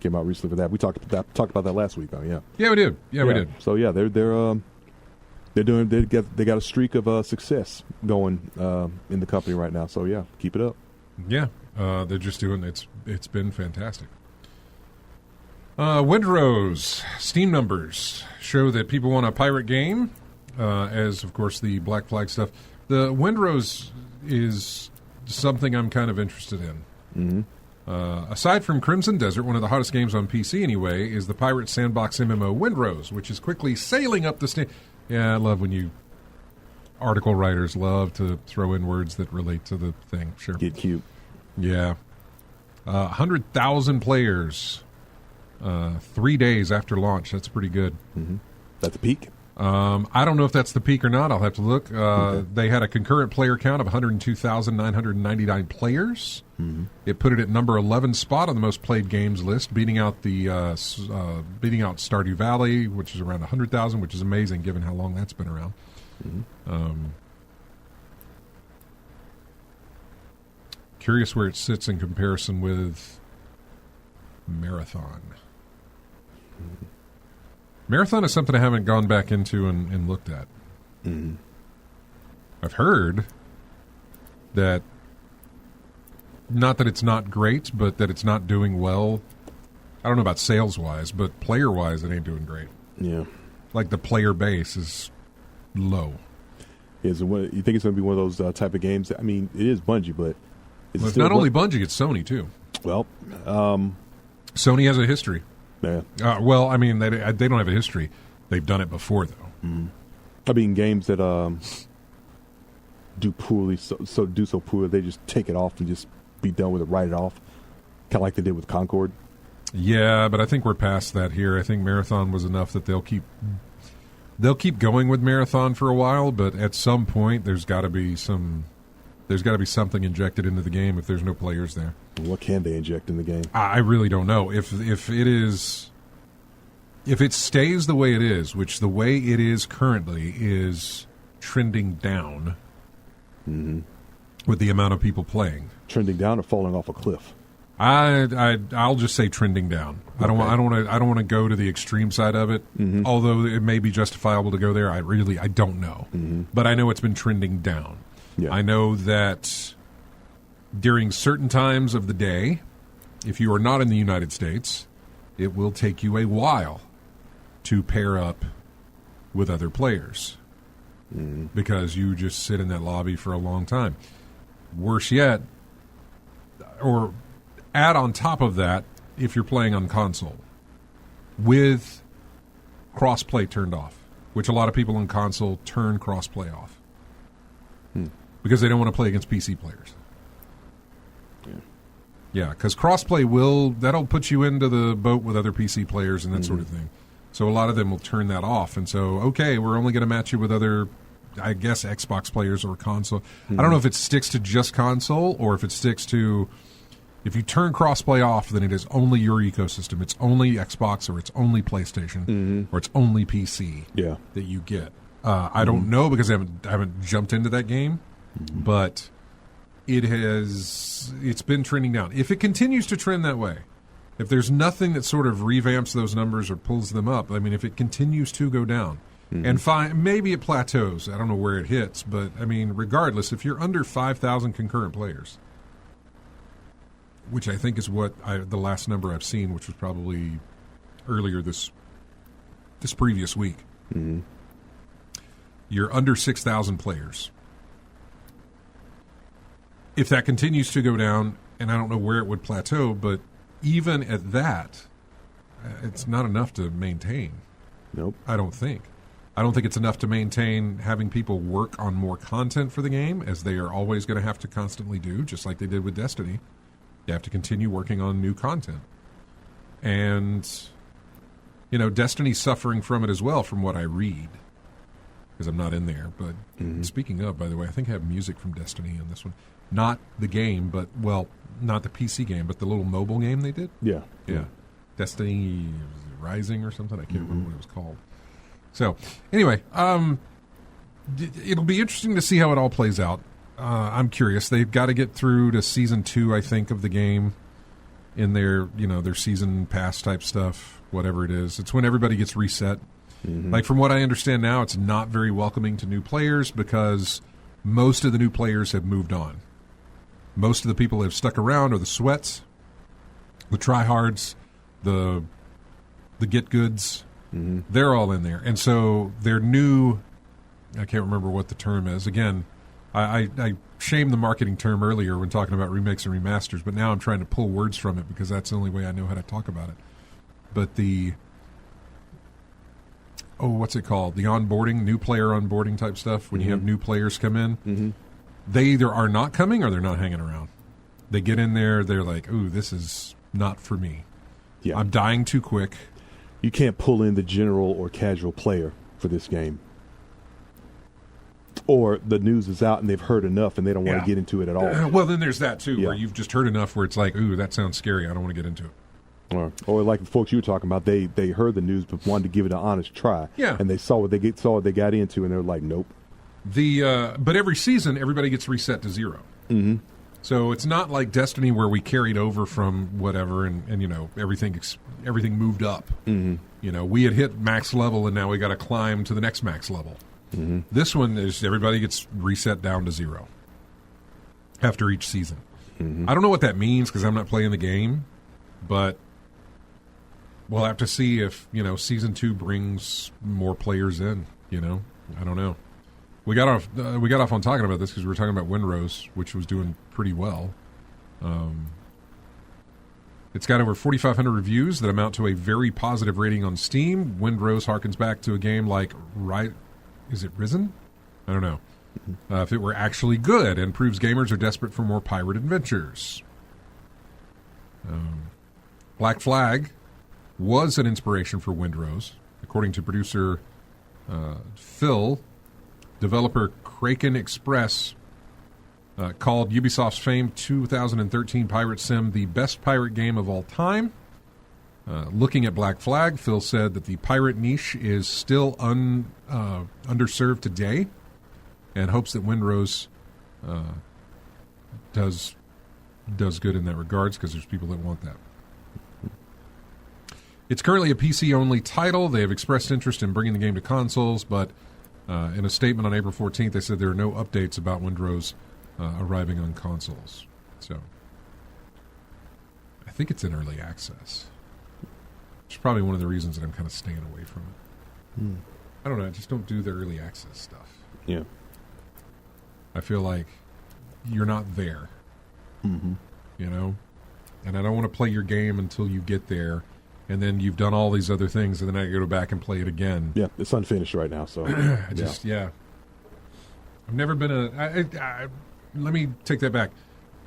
came out recently for that. We talked about that last week, though. Yeah. Yeah, we did. Yeah, we did. So yeah, they got a streak of success going in the company right now. So yeah, keep it up. Yeah, they're just doing it's been fantastic. Windrose Steam numbers show that people want a pirate game, as of course the Black Flag stuff. The Windrose is something I'm kind of interested in. Aside from Crimson Desert, one of the hottest games on PC anyway, is the pirate sandbox MMO Windrose, which is quickly sailing up the stage. Yeah, I love when you article writers love to throw in words that relate to the thing. Sure. Get cute. Yeah. 100,000 players 3 days after launch. That's pretty good. That's a peak. I don't know if that's the peak or not. I'll have to look. Okay. They had a concurrent player count of 102,999 players. It put it at number 11 spot on the most played games list, beating out Stardew Valley, which is around 100,000, which is amazing given how long that's been around. Curious where it sits in comparison with Marathon. Marathon is something I haven't gone back into and looked at. I've heard that, not that it's not great, but that it's not doing well. I don't know about sales-wise, but player-wise, it ain't doing great. Yeah. Like the player base is low. You think it's going to be one of those type of games? I mean, it is Bungie, but It's not only Bungie, it's Sony, too. Well, Sony has a history. Yeah. Well, I mean, they don't have a history. They've done it before, though. I mean, games that do poorly, so poorly, they just take it off and just be done with it, write it off, kind of like they did with Concord. Yeah, but I think we're past that here. I think Marathon was enough that they'll keep going with Marathon for a while, but at some point there's got to be something injected into the game if there's no players there. What can they inject in the game? I really don't know. If it stays the way it is, which the way it is currently is trending down with the amount of people playing. Trending down or falling off a cliff? I'll just say trending down. Okay. I don't want to go to the extreme side of it. Although it may be justifiable to go there. I don't know. But I know it's been trending down. Yeah. I know that during certain times of the day, if you are not in the United States, it will take you a while to pair up with other players because you just sit in that lobby for a long time. Worse yet, or add on top of that, if you're playing on console with crossplay turned off, which a lot of people on console turn crossplay off because they don't want to play against PC players. Yeah, because crossplay that'll put you into the boat with other PC players and that sort of thing. So a lot of them will turn that off. And so, okay, we're only going to match you with other, I guess, Xbox players or console. I don't know if it sticks to just console or if it sticks to, if you turn crossplay off, then it is only your ecosystem. It's only Xbox or it's only PlayStation or it's only PC that you get. I don't know because I haven't jumped into that game, but it's been trending down. If it continues to trend that way, if there's nothing that sort of revamps those numbers or pulls them up, I mean, if it continues to go down, and maybe it plateaus, I don't know where it hits, but I mean, regardless, if you're under 5,000 concurrent players, which I think is what the last number I've seen, which was probably earlier this previous week, you're under 6,000 players. If that continues to go down, and I don't know where it would plateau, but even at that, it's not enough to maintain. Nope. I don't think. I don't think it's enough to maintain having people work on more content for the game, as they are always going to have to constantly do, just like they did with Destiny. You have to continue working on new content. And, Destiny's suffering from it as well, from what I read, because I'm not in there. But speaking of, by the way, I think I have music from Destiny in this one. Not the game, but, not the PC game, but the little mobile game they did. Yeah. Destiny Rising or something. I can't remember what it was called. So, anyway, it'll be interesting to see how it all plays out. I'm curious. They've got to get through to Season 2, I think, of the game in their Season Pass type stuff, whatever it is. It's when everybody gets reset. Like, from what I understand now, it's not very welcoming to new players because most of the new players have moved on. Most of the people that have stuck around are the sweats, the tryhards, the get-goods. They're all in there. And so they're new. I can't remember what the term is. Again, I shamed the marketing term earlier when talking about remakes and remasters, but now I'm trying to pull words from it because that's the only way I know how to talk about it. But what's it called? The onboarding, new player onboarding type stuff, when you have new players come in, they either are not coming or they're not hanging around. They get in there, they're like, ooh, this is not for me. Yeah. I'm dying too quick. You can't pull in the general or casual player for this game. Or the news is out and they've heard enough and they don't want to get into it at all. Well, then there's that, too, where you've just heard enough where it's like, ooh, that sounds scary. I don't want to get into it. Or like the folks you were talking about, they heard the news but wanted to give it an honest try. Yeah. And they saw what they got into and they're like, nope. But every season, everybody gets reset to 0. So it's not like Destiny where we carried over from whatever and everything moved up. We had hit max level and now we got to climb to the next max level. This one is everybody gets reset down to 0 after each season. I don't know what that means because I'm not playing the game, but we'll have to see if season 2 brings more players in. I don't know. We got off on talking about this because we were talking about Windrose, which was doing pretty well. It's got over 4,500 reviews that amount to a very positive rating on Steam. Windrose harkens back to a game like is it Risen? I don't know. If it were actually good, and proves gamers are desperate for more pirate adventures. Black Flag was an inspiration for Windrose, according to producer Phil. Developer Kraken Express called Ubisoft's famed 2013 pirate sim the best pirate game of all time. Looking at Black Flag, Phil said that the pirate niche is still underserved today and hopes that Windrose does good in that regards because there's people that want that. It's currently a PC-only title. They have expressed interest in bringing the game to consoles, but in a statement on April 14th, they said there are no updates about Windrose arriving on consoles. So I think it's in early access. It's probably one of the reasons that I'm kind of staying away from it. I don't know. I just don't do the early access stuff. Yeah. I feel like you're not there. And I don't want to play your game until you get there. And then you've done all these other things, and then I go back and play it again. Yeah, it's unfinished right now, so... I've never been let me take that back.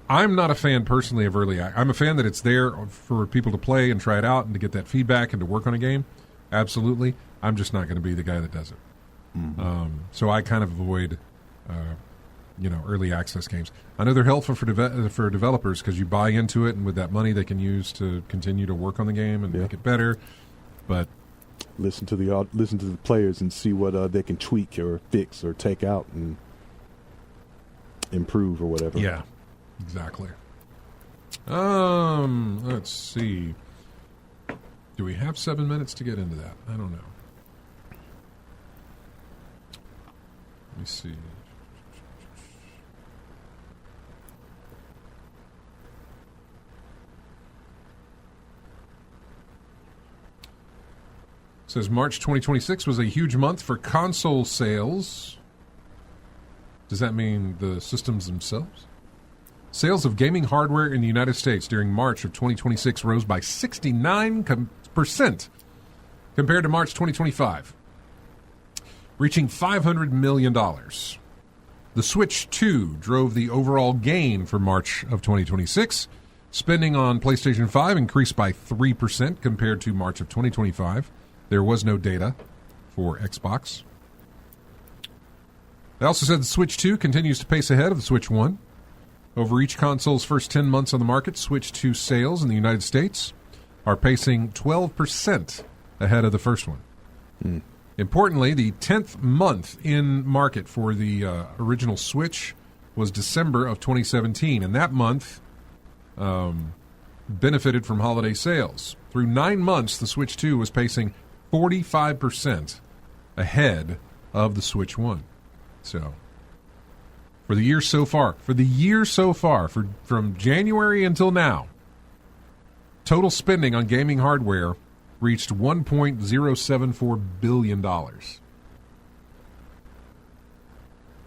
I'm not a fan, personally, of early access. I'm a fan that it's there for people to play and try it out and to get that feedback and to work on a game. Absolutely. I'm just not going to be the guy that does it. So I kind of avoid... early access games. I know they're helpful for developers because you buy into it, and with that money they can use to continue to work on the game and make it better. But listen to the players and see what they can tweak or fix or take out and improve or whatever. Yeah, exactly. Let's see. Do we have 7 minutes to get into that? I don't know. Let me see. It says March 2026 was a huge month for console sales. Does that mean the systems themselves? Sales of gaming hardware in the United States during March of 2026 rose by 69% compared to March 2025. reaching $500 million. The Switch 2 drove the overall gain for March of 2026. Spending on PlayStation 5 increased by 3% compared to March of 2025. There was no data for Xbox. They also said the Switch 2 continues to pace ahead of the Switch 1. Over each console's first 10 months on the market, Switch 2 sales in the United States are pacing 12% ahead of the first one. Importantly, the 10th month in market for the original Switch was December of 2017, and that month benefited from holiday sales. Through 9 months, the Switch 2 was pacing 45% ahead of the Switch 1. So, for the year so far, from January until now, total spending on gaming hardware reached $1.074 billion.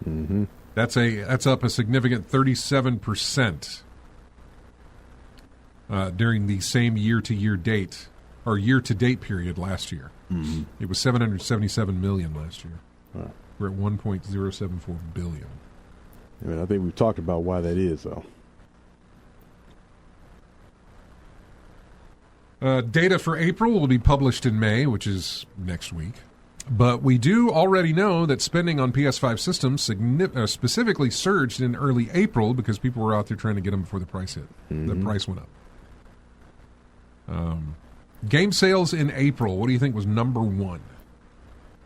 Mm-hmm. That's up a significant 37% during the same year-to-date period last year. Mm-hmm. It was $777 million last year. Wow. We're at $1.074 billion. I mean, I think we've talked about why that is, though. Data for April will be published in May, which is next week. But we do already know that spending on PS5 systems specifically surged in early April because people were out there trying to get them before the price hit. Mm-hmm. The price went up. Game sales in April, what do you think was number one?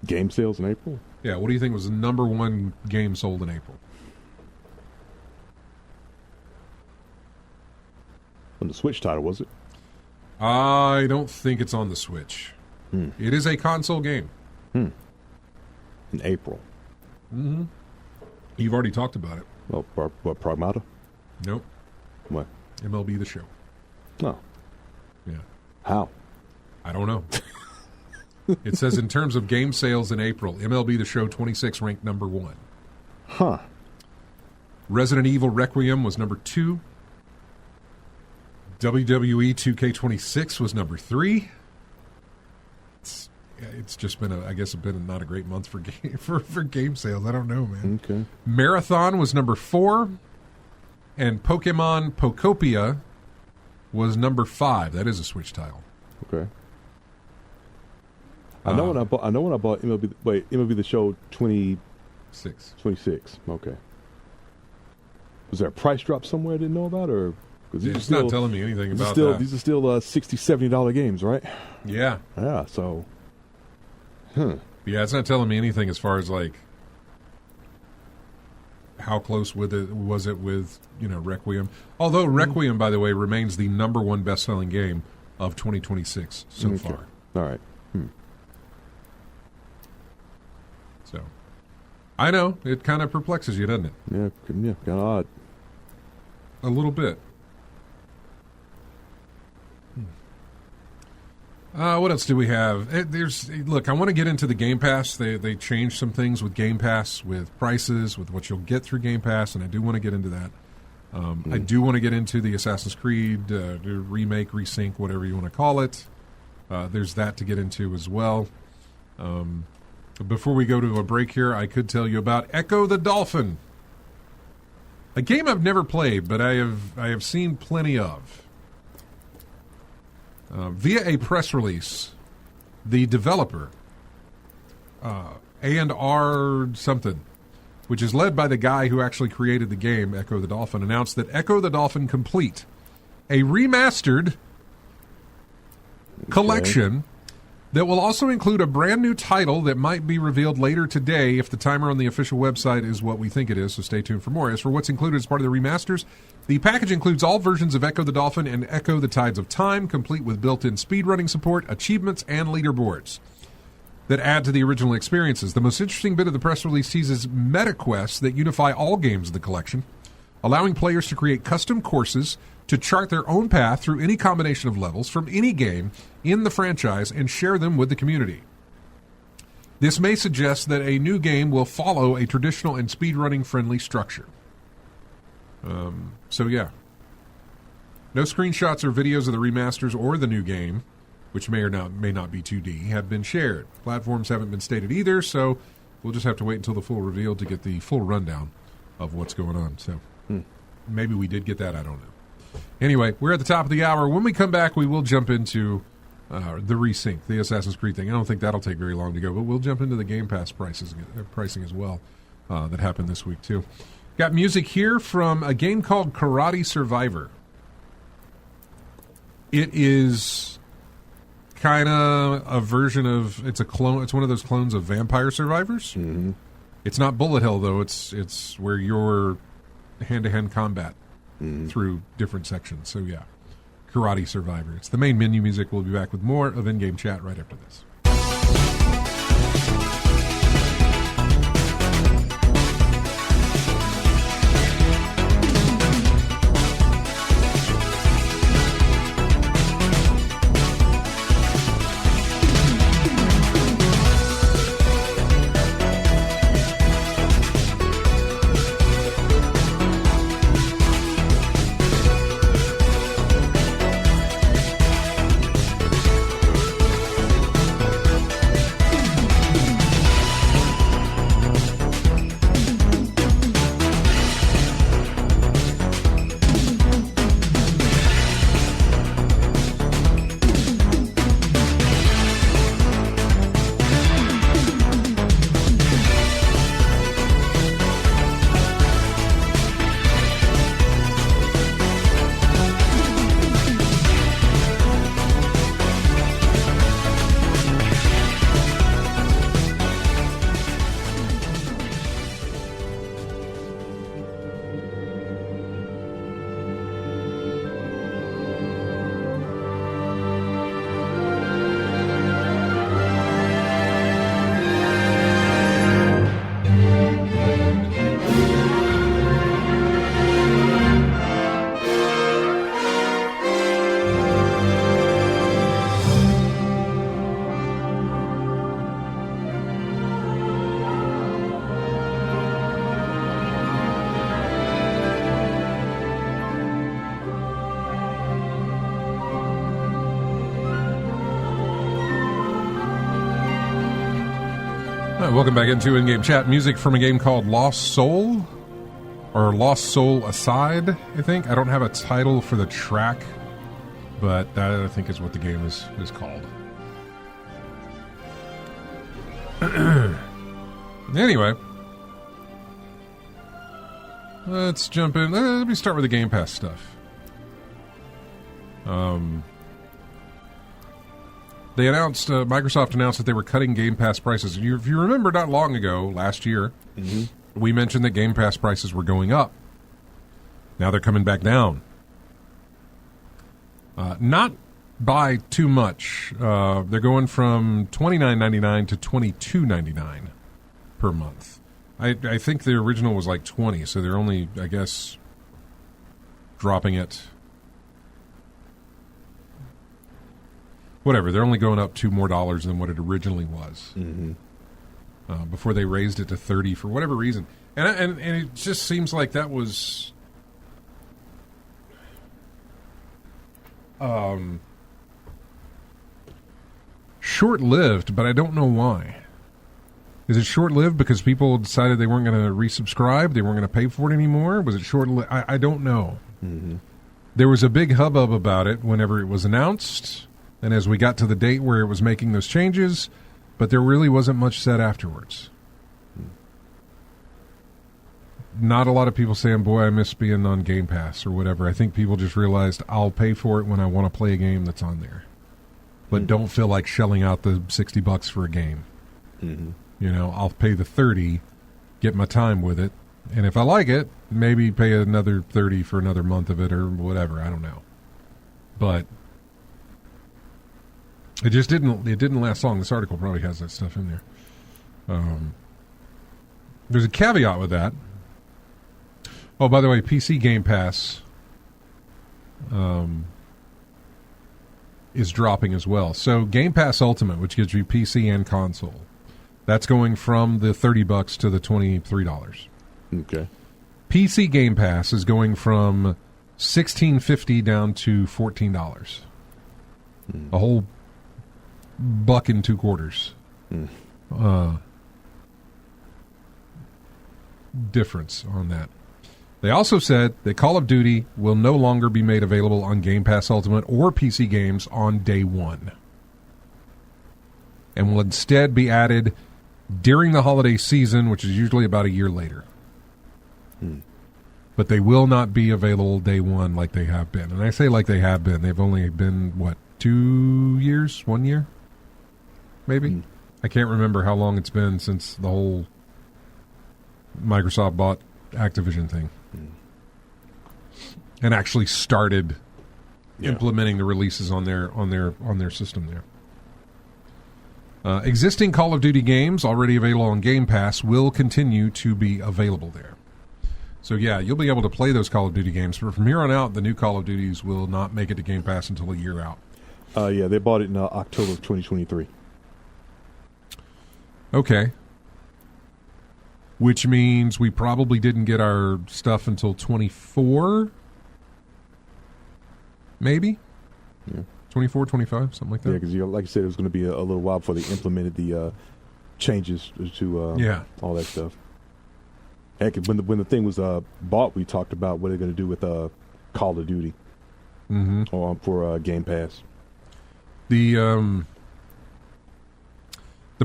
Game sales in April? Yeah, what do you think was the number one game sold in April? On the Switch title, was it? I don't think it's on the Switch. It is a console game. In April. Mm-hmm. You've already talked about it. Well, what, Pragmata? Nope. What? MLB The Show. Oh. Yeah. How? I don't know. It says in terms of game sales in April, MLB The Show 26 ranked number 1. Huh. Resident Evil Requiem was number 2. WWE 2K26 was number 3. It's just been not a great month for game sales. I don't know, man. Okay. Marathon was number 4, and Pokemon Pokopia was number 5. That is a Switch title. Okay. I know when I bought MLB The Show 26. Okay. Was there a price drop somewhere I didn't know about, or? It's not telling me anything about that. These are still $60, $70 games, right? Yeah. Yeah, so. Yeah, it's not telling me anything as far as, like, how close was it with Requiem. Although Requiem, by the way, remains the number 1 best-selling game of 2026 so far. All right. So, I know, it kind of perplexes you, doesn't it? Yeah, kind of odd. A little bit. What else do we have? Look, I want to get into the Game Pass. They changed some things with Game Pass, with prices, with what you'll get through Game Pass, and I do want to get into that. I do want to get into the Assassin's Creed remake, resync, whatever you want to call it. There's that to get into as well. Before we go to a break here, I could tell you about Echo the Dolphin, a game I've never played, but I have seen plenty of. Via a press release, the developer, A&R something, which is led by the guy who actually created the game, Echo the Dolphin, announced that Echo the Dolphin Complete, a remastered collection that will also include a brand new title that might be revealed later today if the timer on the official website is what we think it is, so stay tuned for more. As for what's included as part of the remasters, the package includes all versions of Echo the Dolphin and Echo the Tides of Time, complete with built-in speedrunning support, achievements, and leaderboards that add to the original experiences. The most interesting bit of the press release teases meta quests that unify all games of the collection, allowing players to create custom courses to chart their own path through any combination of levels from any game in the franchise and share them with the community. This may suggest that a new game will follow a traditional and speedrunning friendly structure. So yeah. No screenshots or videos of the remasters or the new game, which may not be 2D, have been shared. Platforms haven't been stated either, so We'll just have to wait until the full reveal to get the full rundown of what's going on. So maybe we did get that. I don't know. Anyway, we're at the top of the hour. When we come back, we will jump into the resync, the Assassin's Creed thing. I don't think that'll take very long to go, but we'll jump into the Game Pass pricing as well that happened this week, too. Got music here from a game called Karate Survivor. It is kind of a version of, it's a clone. It's one of those clones of Vampire Survivors. Mm-hmm. It's not Bullet Hell, though. It's where you're hand-to-hand combat through different sections. So, yeah, Karate Survivor. It's the main menu music. We'll be back with more of In-Game Chat right after this. Welcome back into In-Game Chat. Music from a game called Lost Soul, or Lost Soul Aside, I think. I don't have a title for the track, but that, I think, is what the game is called. Anyway, let's jump in. Let me start with the Game Pass stuff. They announced, Microsoft announced that they were cutting Game Pass prices. If you remember, not long ago, last year, we mentioned that Game Pass prices were going up. Now they're coming back down. Not by too much. They're going from $29.99 to $22.99 per month. I think the original was like $20, so they're only, I guess, dropping it. Whatever, they're only going up $2 more than what it originally was. Before they raised it to $30 for whatever reason. And it just seems like that was short-lived, but I don't know why. Is it short-lived because people decided they weren't going to resubscribe? They weren't going to pay for it anymore? Was it short-lived? I don't know. There was a big hubbub about it whenever it was announced, and as we got to the date where it was making those changes, but there really wasn't much said afterwards. Not a lot of people saying, boy, I miss being on Game Pass or whatever. I think people just realized I'll pay for it when I want to play a game that's on there. But don't feel like shelling out the $60 for a game. You know, I'll pay the $30, get my time with it, and if I like it, maybe pay another $30 for another month of it or whatever. I don't know. But it just didn't last long. This article probably has that stuff in there. There's a caveat with that. Oh, by the way, PC Game Pass is dropping as well. So Game Pass Ultimate, which gives you PC and console, that's going from the $30 to the $23. Okay. PC Game Pass is going from $16.50 down to $14. A whole $1.25. difference on that. They also said that Call of Duty will no longer be made available on Game Pass Ultimate or PC games on day one, and will instead be added during the holiday season, which is usually about a year later. But they will not be available day one like they have been. And I say like they have been. They've only been, 2 years? 1 year? Maybe? I can't remember how long it's been since the whole Microsoft bought Activision thing. And actually started implementing the releases on their system there. Existing Call of Duty games already available on Game Pass will continue to be available there. So, yeah, you'll be able to play those Call of Duty games. But from here on out, the new Call of Duties will not make it to Game Pass until a year out. They bought it in October of 2023. Okay. Which means we probably didn't get our stuff until 24? Maybe? Yeah. 24, 25, something like that? Yeah, because like you said, it was going to be a little while before they implemented the changes to all that stuff. Heck, when the thing was bought, we talked about what they're going to do with Call of Duty for Game Pass. The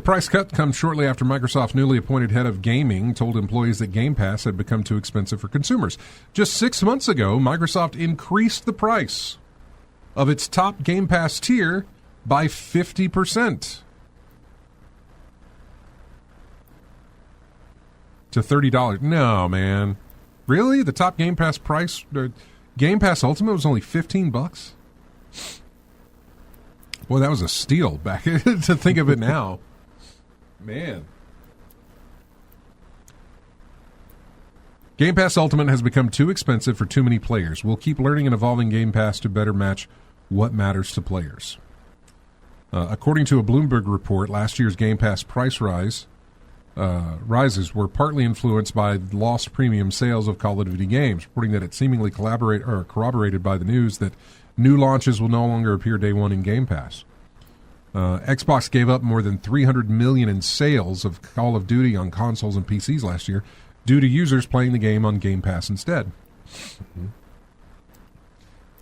price cut comes shortly after Microsoft's newly appointed head of gaming told employees that Game Pass had become too expensive for consumers. Just 6 months ago, Microsoft increased the price of its top Game Pass tier by 50%. To $30. No, man. Really? The top Game Pass price? Game Pass Ultimate was only $15? Boy, that was a steal back to think of it now. Man. Game Pass Ultimate has become too expensive for too many players. We'll keep learning and evolving Game Pass to better match what matters to players. According to a Bloomberg report, last year's Game Pass price rises were partly influenced by lost premium sales of Call of Duty games, reporting that it seemingly corroborated by the news that new launches will no longer appear day one in Game Pass. Xbox gave up more than $300 million in sales of Call of Duty on consoles and PCs last year due to users playing the game on Game Pass instead.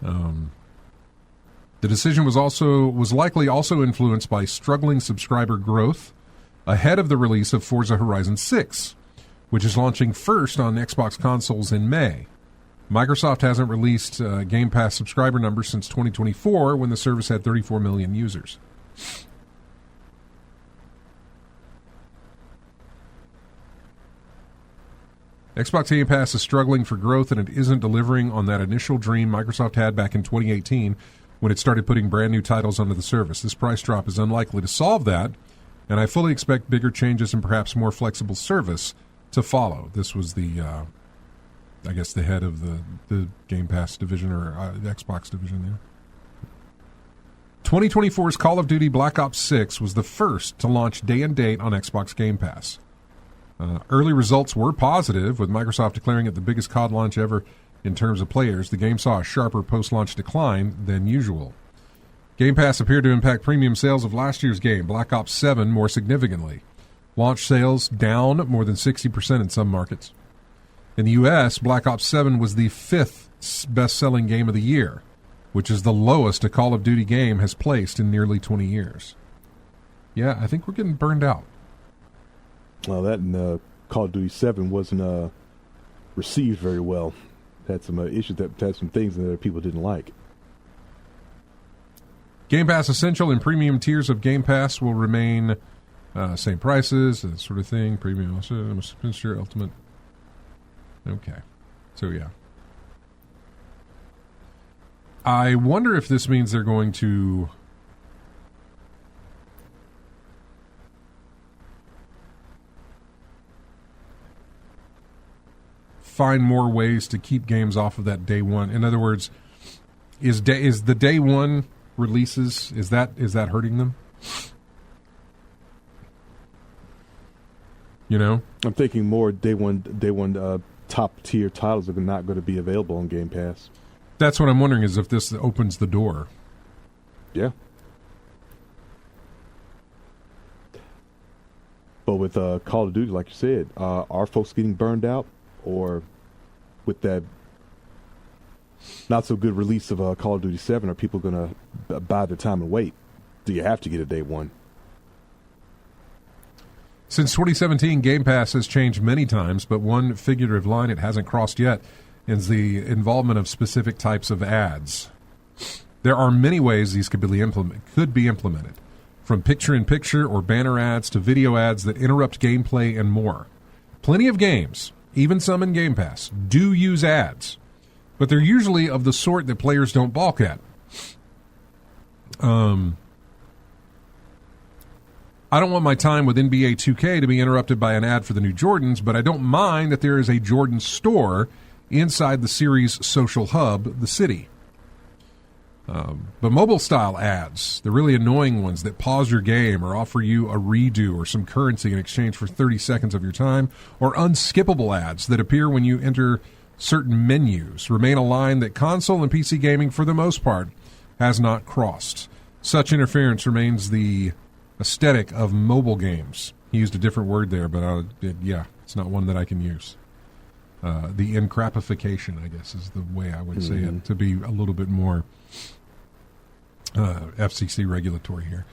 The decision was likely also influenced by struggling subscriber growth ahead of the release of Forza Horizon 6, which is launching first on Xbox consoles in May. Microsoft hasn't released Game Pass subscriber numbers since 2024, when the service had 34 million users. Xbox Game Pass is struggling for growth, and it isn't delivering on that initial dream Microsoft had back in 2018 when it started putting brand new titles onto the service. This price drop is unlikely to solve that, and I fully expect bigger changes and perhaps more flexible service to follow. This was the, the head of the Game Pass division, or the Xbox division there. 2024's Call of Duty Black Ops 6 was the first to launch day and date on Xbox Game Pass. Early results were positive, with Microsoft declaring it the biggest COD launch ever in terms of players. The game saw a sharper post-launch decline than usual. Game Pass appeared to impact premium sales of last year's game, Black Ops 7, more significantly. Launch sales down more than 60% in some markets. In the U.S., Black Ops 7 was the 5th best-selling game of the year, which is the lowest a Call of Duty game has placed in nearly 20 years. Yeah, I think we're getting burned out. Well, that and Call of Duty 7 wasn't received very well. Had some issues, that had some things that people didn't like. Game Pass Essential and Premium tiers of Game Pass will remain same prices, that sort of thing. Premium, Spencer, Ultimate. Okay. So, yeah. I wonder if this means they're going to find more ways to keep games off of that day one. In other words, is the day one releases, is that hurting them? You know, I'm thinking more day one top tier titles are not going to be available on Game Pass. That's what I'm wondering, is if this opens the door. Yeah. But with Call of Duty, like you said, are folks getting burned out? or with that not so good release of Call of Duty 7, are people going to buy their time and wait? Do you have to get a day one? Since 2017, Game Pass has changed many times, but one figurative line it hasn't crossed yet is the involvement of specific types of ads. There are many ways these could be implemented, from picture-in-picture or banner ads to video ads that interrupt gameplay and more. Plenty of games, even some in Game Pass, do use ads, but they're usually of the sort that players don't balk at. I don't want my time with NBA 2K to be interrupted by an ad for the new Jordans, but I don't mind that there is a Jordan store inside the series' social hub, the city. But mobile-style ads, the really annoying ones that pause your game or offer you a redo or some currency in exchange for 30 seconds of your time, or unskippable ads that appear when you enter certain menus, remain a line that console and PC gaming, for the most part, has not crossed. Such interference remains the aesthetic of mobile games. He used a different word there, but it's not one that I can use. The encrapification, I guess, is the way I would say it, to be a little bit more FCC regulatory here.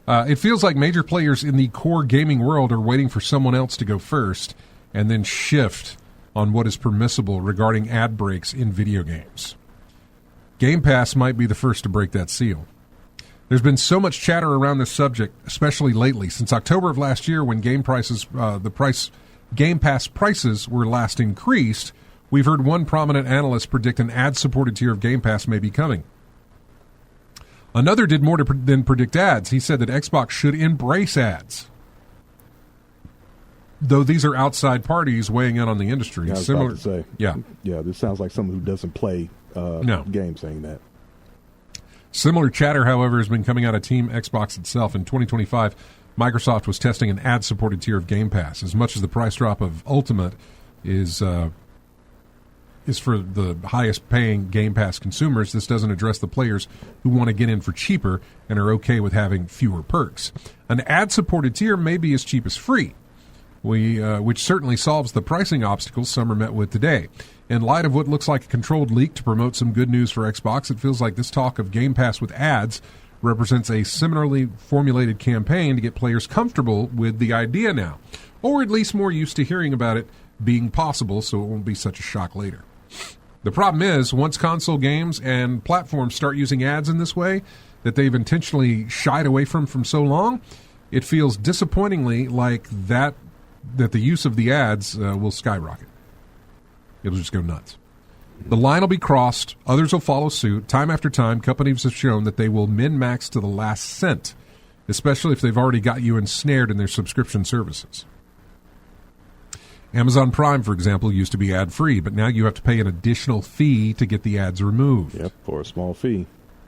It feels like major players in the core gaming world are waiting for someone else to go first and then shift on what is permissible regarding ad breaks in video games. Game Pass might be the first to break that seal. There's been so much chatter around this subject, especially lately, since October of last year when Game Pass prices were last increased. We've heard one prominent analyst predict an ad-supported tier of Game Pass may be coming. Another did more than predict ads. He said that Xbox should embrace ads, though these are outside parties weighing in on the industry. Yeah, I was Similar, about to say. Yeah. This sounds like someone who doesn't play games saying that. Similar chatter, however, has been coming out of Team Xbox itself. In 2025, Microsoft was testing an ad-supported tier of Game Pass. As much as the price drop of Ultimate is for the highest-paying Game Pass consumers, this doesn't address the players who want to get in for cheaper and are okay with having fewer perks. An ad-supported tier may be as cheap as free, which certainly solves the pricing obstacles some are met with today. In light of what looks like a controlled leak to promote some good news for Xbox, it feels like this talk of Game Pass with ads represents a similarly formulated campaign to get players comfortable with the idea now, or at least more used to hearing about it being possible, so it won't be such a shock later. The problem is, once console games and platforms start using ads in this way that they've intentionally shied away from so long, it feels disappointingly like that the use of the ads will skyrocket. It'll just go nuts. The line will be crossed. Others will follow suit. Time after time, companies have shown that they will min-max to the last cent, especially if they've already got you ensnared in their subscription services. Amazon Prime, for example, used to be ad-free, but now you have to pay an additional fee to get the ads removed. Yep, for a small fee.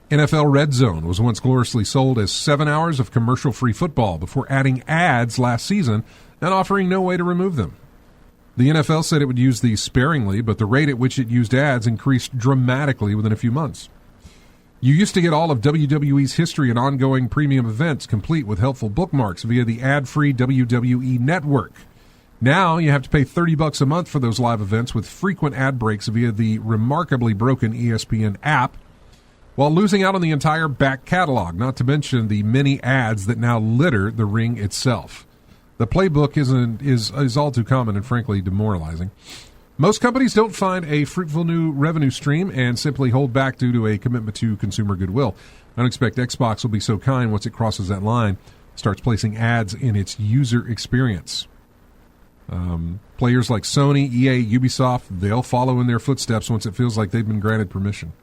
NFL Red Zone was once gloriously sold as 7 hours of commercial-free football before adding ads last season and offering no way to remove them. The NFL said it would use these sparingly, but the rate at which it used ads increased dramatically within a few months. You used to get all of WWE's history and ongoing premium events complete with helpful bookmarks via the ad-free WWE Network. Now you have to pay $30 a month for those live events with frequent ad breaks via the remarkably broken ESPN app, while losing out on the entire back catalog, not to mention the many ads that now litter the ring itself. The playbook is all too common and frankly demoralizing. Most companies don't find a fruitful new revenue stream and simply hold back due to a commitment to consumer goodwill. I don't expect Xbox will be so kind once it crosses that line, starts placing ads in its user experience. Players like Sony, EA, Ubisoft, they'll follow in their footsteps once it feels like they've been granted permission.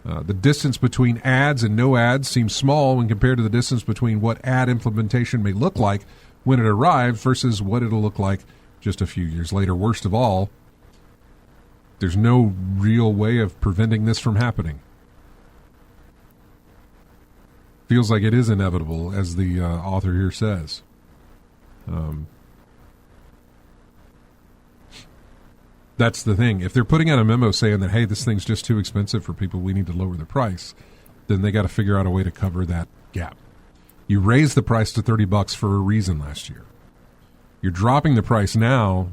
The distance between ads and no ads seems small when compared to the distance between what ad implementation may look like when it arrives versus what it'll look like just a few years later. Worst of all, there's no real way of preventing this from happening. Feels like it is inevitable, as the author here says. That's the thing. If they're putting out a memo saying that, hey, this thing's just too expensive for people, we need to lower the price, then they got to figure out a way to cover that gap. You raised the price to $30 for a reason last year. You're dropping the price now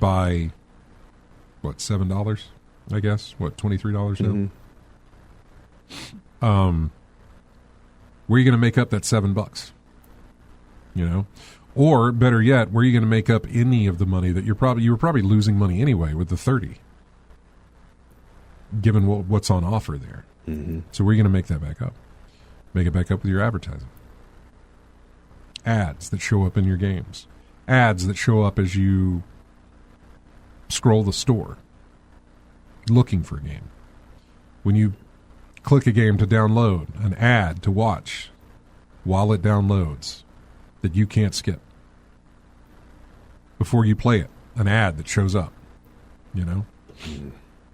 by, what, $7, I guess? What, $23 now? Where are you going to make up that $7? You know? Or, better yet, where are you going to make up any of the money that you were probably losing money anyway with the 30, given what's on offer there. So where are you going to make that back up? Make it back up with your advertising. Ads that show up in your games. Ads that show up as you scroll the store looking for a game. When you click a game to download, an ad to watch while it downloads that you can't skip. Before you play it, an ad that shows up, you know?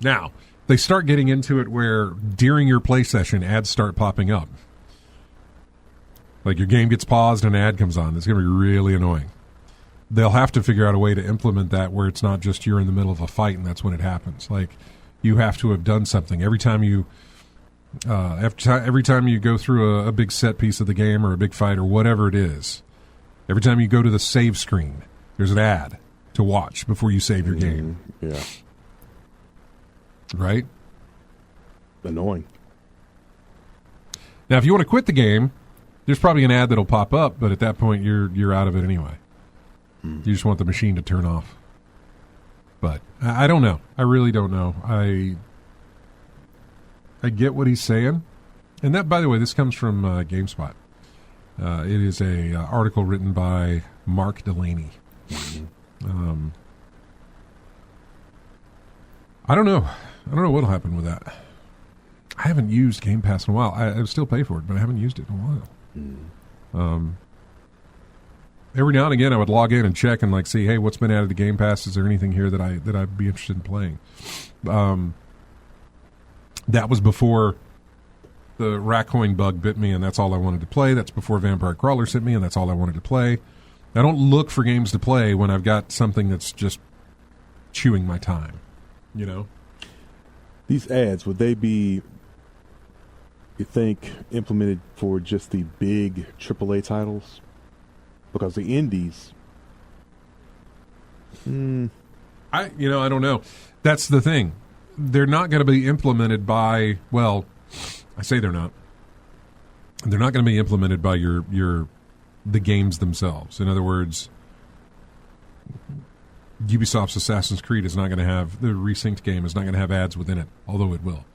Now, they start getting into it where during your play session, ads start popping up. Like your game gets paused and an ad comes on. It's going to be really annoying. They'll have to figure out a way to implement that where it's not just you're in the middle of a fight and that's when it happens. Like you have to have done something. Every time you go through a big set piece of the game or a big fight or whatever it is, every time you go to the save screen, there's an ad to watch before you save your game. Yeah. Right? Annoying. Now, if you want to quit the game, there's probably an ad that'll pop up, but at that point, you're out of it anyway. You just want the machine to turn off. But I don't know. I really don't know. I get what he's saying. And that, by the way, this comes from GameSpot. It is a article written by Mark Delaney. I don't know. I don't know what'll happen with that. I haven't used Game Pass in a while. I still pay for it, but I haven't used it in a while. Every now and again, I would log in and check and see, hey, what's been added to Game Pass? Is there anything here that I'd be interested in playing? That was before the Raccoon bug bit me, and that's all I wanted to play. That's before Vampire Crawler sent me, and that's all I wanted to play. I don't look for games to play when I've got something that's just chewing my time, you know? These ads, would they be, you think, implemented for just the big AAA titles? Because the indies... I don't know. That's the thing. They're not going to be implemented by, well, I say they're not. They're not going to be implemented by the games themselves. In other words, Ubisoft's Assassin's Creed is not going to have, the Resynced game is not going to have ads within it, although it will.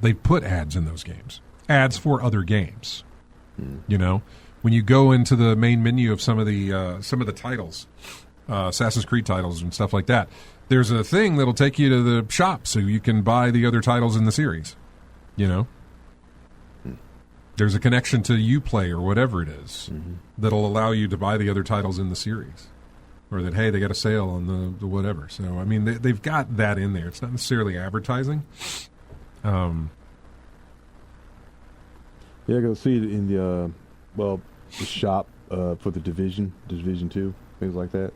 They put ads in those games. Ads for other games. You know? When you go into the main menu of some of the titles, Assassin's Creed titles and stuff like that, there's a thing that'll take you to the shop so you can buy the other titles in the series. You know? There's a connection to Uplay or whatever it is that'll allow you to buy the other titles in the series. Or that, hey, they got a sale on the whatever. So, I mean, they've got that in there. It's not necessarily advertising. Yeah, I go see it in the, the shop for the Division 2, things like that.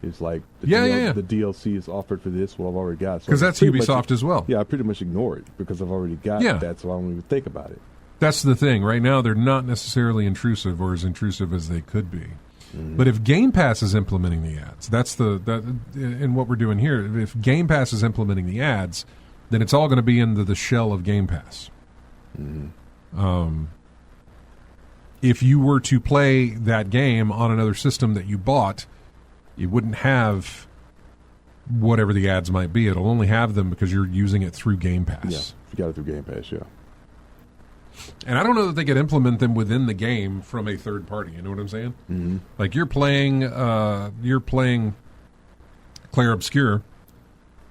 It's like the DLC is offered for this, what I've already got. Because that's Ubisoft as well. Yeah, I pretty much ignore it because I've already got that, so I don't even think about it. That's the thing. Right now, they're not necessarily intrusive or as intrusive as they could be. But if Game Pass is implementing the ads, and what we're doing here, if Game Pass is implementing the ads, then it's all going to be into the shell of Game Pass. If you were to play that game on another system that you bought, you wouldn't have whatever the ads might be. It'll only have them because you're using it through Game Pass. Yeah, you got it through Game Pass, yeah. And I don't know that they could implement them within the game from a third party. You know what I'm saying? Like you're playing Clair Obscur,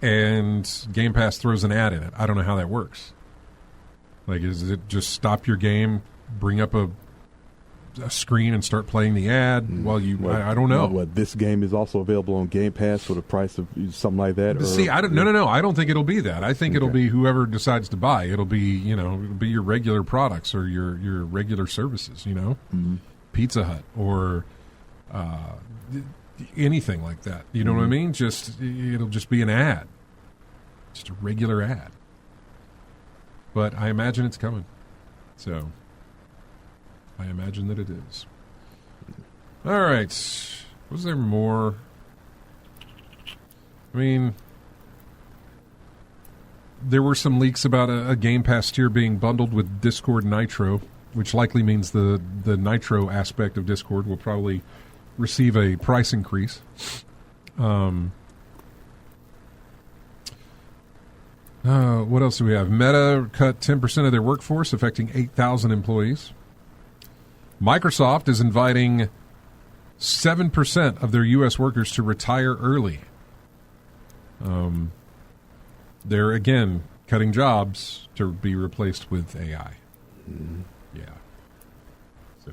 and Game Pass throws an ad in it. I don't know how that works. Like, is it just stop your game, bring up a screen, and start playing the ad while you? I don't know. What this game is also available on Game Pass for the price of something like that? See, I don't. No. I don't think it'll be that. I think it'll be whoever decides to buy. It'll be it'll be your regular products or your regular services. You know, Pizza Hut or anything like that. You know what I mean? It'll just be an ad, just a regular ad. But I imagine it's coming. So I imagine that it is. All right. Was there more? I mean, there were some leaks about a Gamepass tier being bundled with Discord Nitro, which likely means the Nitro aspect of Discord will probably receive a price increase. What else do we have? Meta cut 10% of their workforce, affecting 8,000 employees. Microsoft is inviting 7% of their U.S. workers to retire early. They're, again, cutting jobs to be replaced with AI. Yeah. So,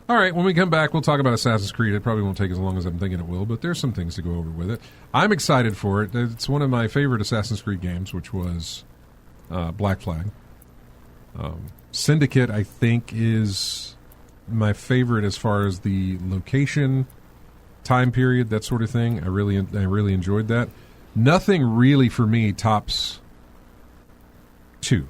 all right, when we come back, we'll talk about Assassin's Creed. It probably won't take as long as I'm thinking it will, but there's some things to go over with it. I'm excited for it. It's one of my favorite Assassin's Creed games, which was Black Flag. Syndicate, I think, is my favorite as far as the location, time period, that sort of thing. I really enjoyed that. Nothing really for me tops 2.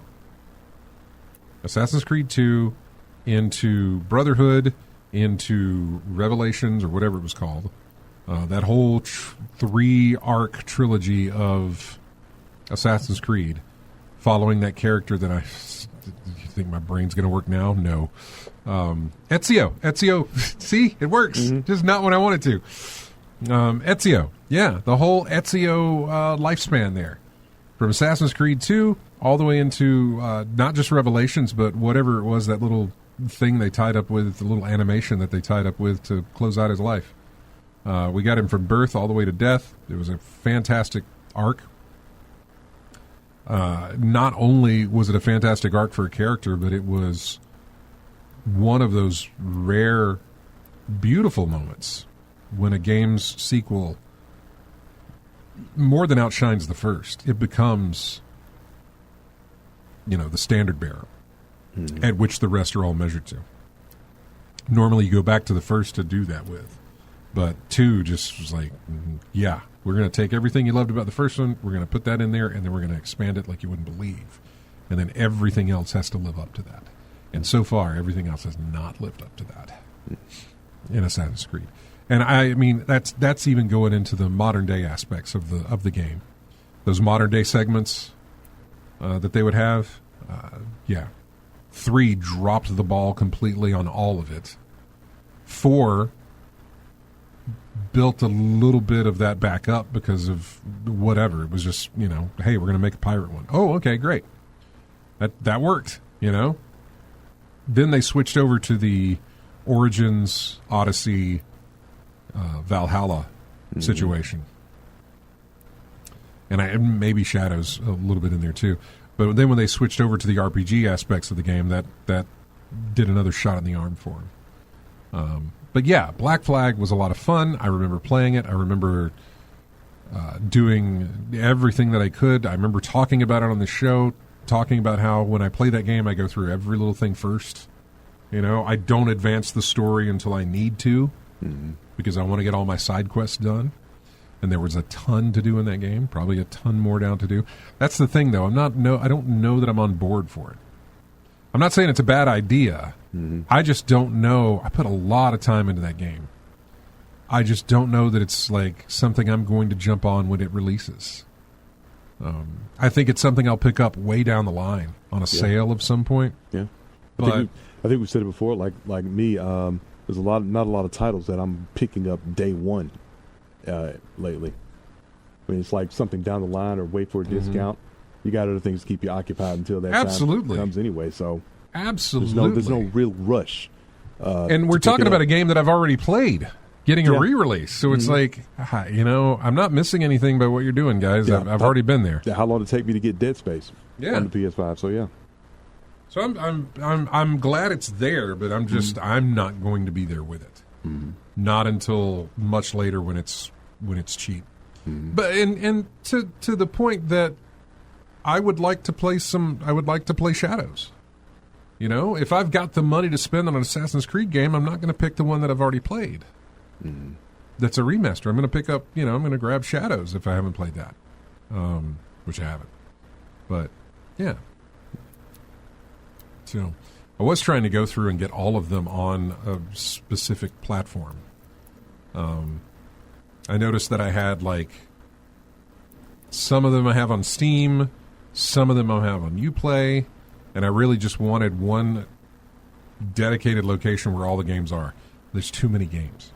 Assassin's Creed 2 into Brotherhood, into Revelations, or whatever it was called. That whole 3-arc trilogy of Assassin's Creed, following that character that you think my brain's going to work now? No. Ezio. See, it works. Just not what I want it to. Ezio. Yeah, the whole Ezio lifespan there. From Assassin's Creed 2 all the way into not just Revelations, but whatever it was, that little thing they tied up with, the little animation that they tied up with to close out his life. We got him from birth all the way to death. It was a fantastic arc. Not only was it a fantastic arc for a character, but it was one of those rare, beautiful moments when a game's sequel more than outshines the first. It becomes, the standard bearer at which the rest are all measured to. Normally you go back to the first to do that with, but 2 just was like, yeah, we're going to take everything you loved about the first one, we're going to put that in there, and then we're going to expand it like you wouldn't believe. And then everything else has to live up to that. And so far, everything else has not lived up to that in Assassin's Creed. And I mean, that's even going into the modern day aspects of the game. Those modern day segments that they would have, 3 dropped the ball completely on all of it. 4 built a little bit of that back up because of whatever. It was just, hey, we're going to make a pirate one. Oh, okay, great. That worked, Then they switched over to the Origins, Odyssey, Valhalla situation. And maybe Shadows a little bit in there too. But then when they switched over to the RPG aspects of the game, that did another shot in the arm for him. But yeah, Black Flag was a lot of fun. I remember playing it. I remember doing everything that I could. I remember talking about it on the show, talking about how when I play that game, I go through every little thing first. I don't advance the story until I need to, because I want to get all my side quests done. And there was a ton to do in that game, probably a ton more down to do. That's the thing, though. I don't know that I'm on board for it. I'm not saying it's a bad idea. I just don't know. I put a lot of time into that game. I just don't know that it's like something I'm going to jump on when it releases. I think it's something I'll pick up way down the line on a sale of some point. Yeah, I think we said it before. Like me, there's not a lot of titles that I'm picking up day one lately. I mean, it's like something down the line or wait for a discount. You got other things to keep you occupied until that time comes anyway. So absolutely, there's no real rush. And we're talking about a game that I've already played, getting a re-release. So it's like, I'm not missing anything by what you're doing, guys. Yeah. I've already been there. How long did it take me to get Dead Space on the PS5? So yeah. So I'm glad it's there, but I'm not going to be there with it. Not until much later when it's cheap. But and to the point that I would like to play Shadows. If I've got the money to spend on an Assassin's Creed game, I'm not going to pick the one that I've already played. That's a remaster. I'm going to pick up, I'm going to grab Shadows if I haven't played that, which I haven't. But yeah. So I was trying to go through and get all of them on a specific platform. I noticed that I had Some of them I have on Steam. Some of them I have on Uplay. And I really just wanted one dedicated location where all the games are. There's too many games.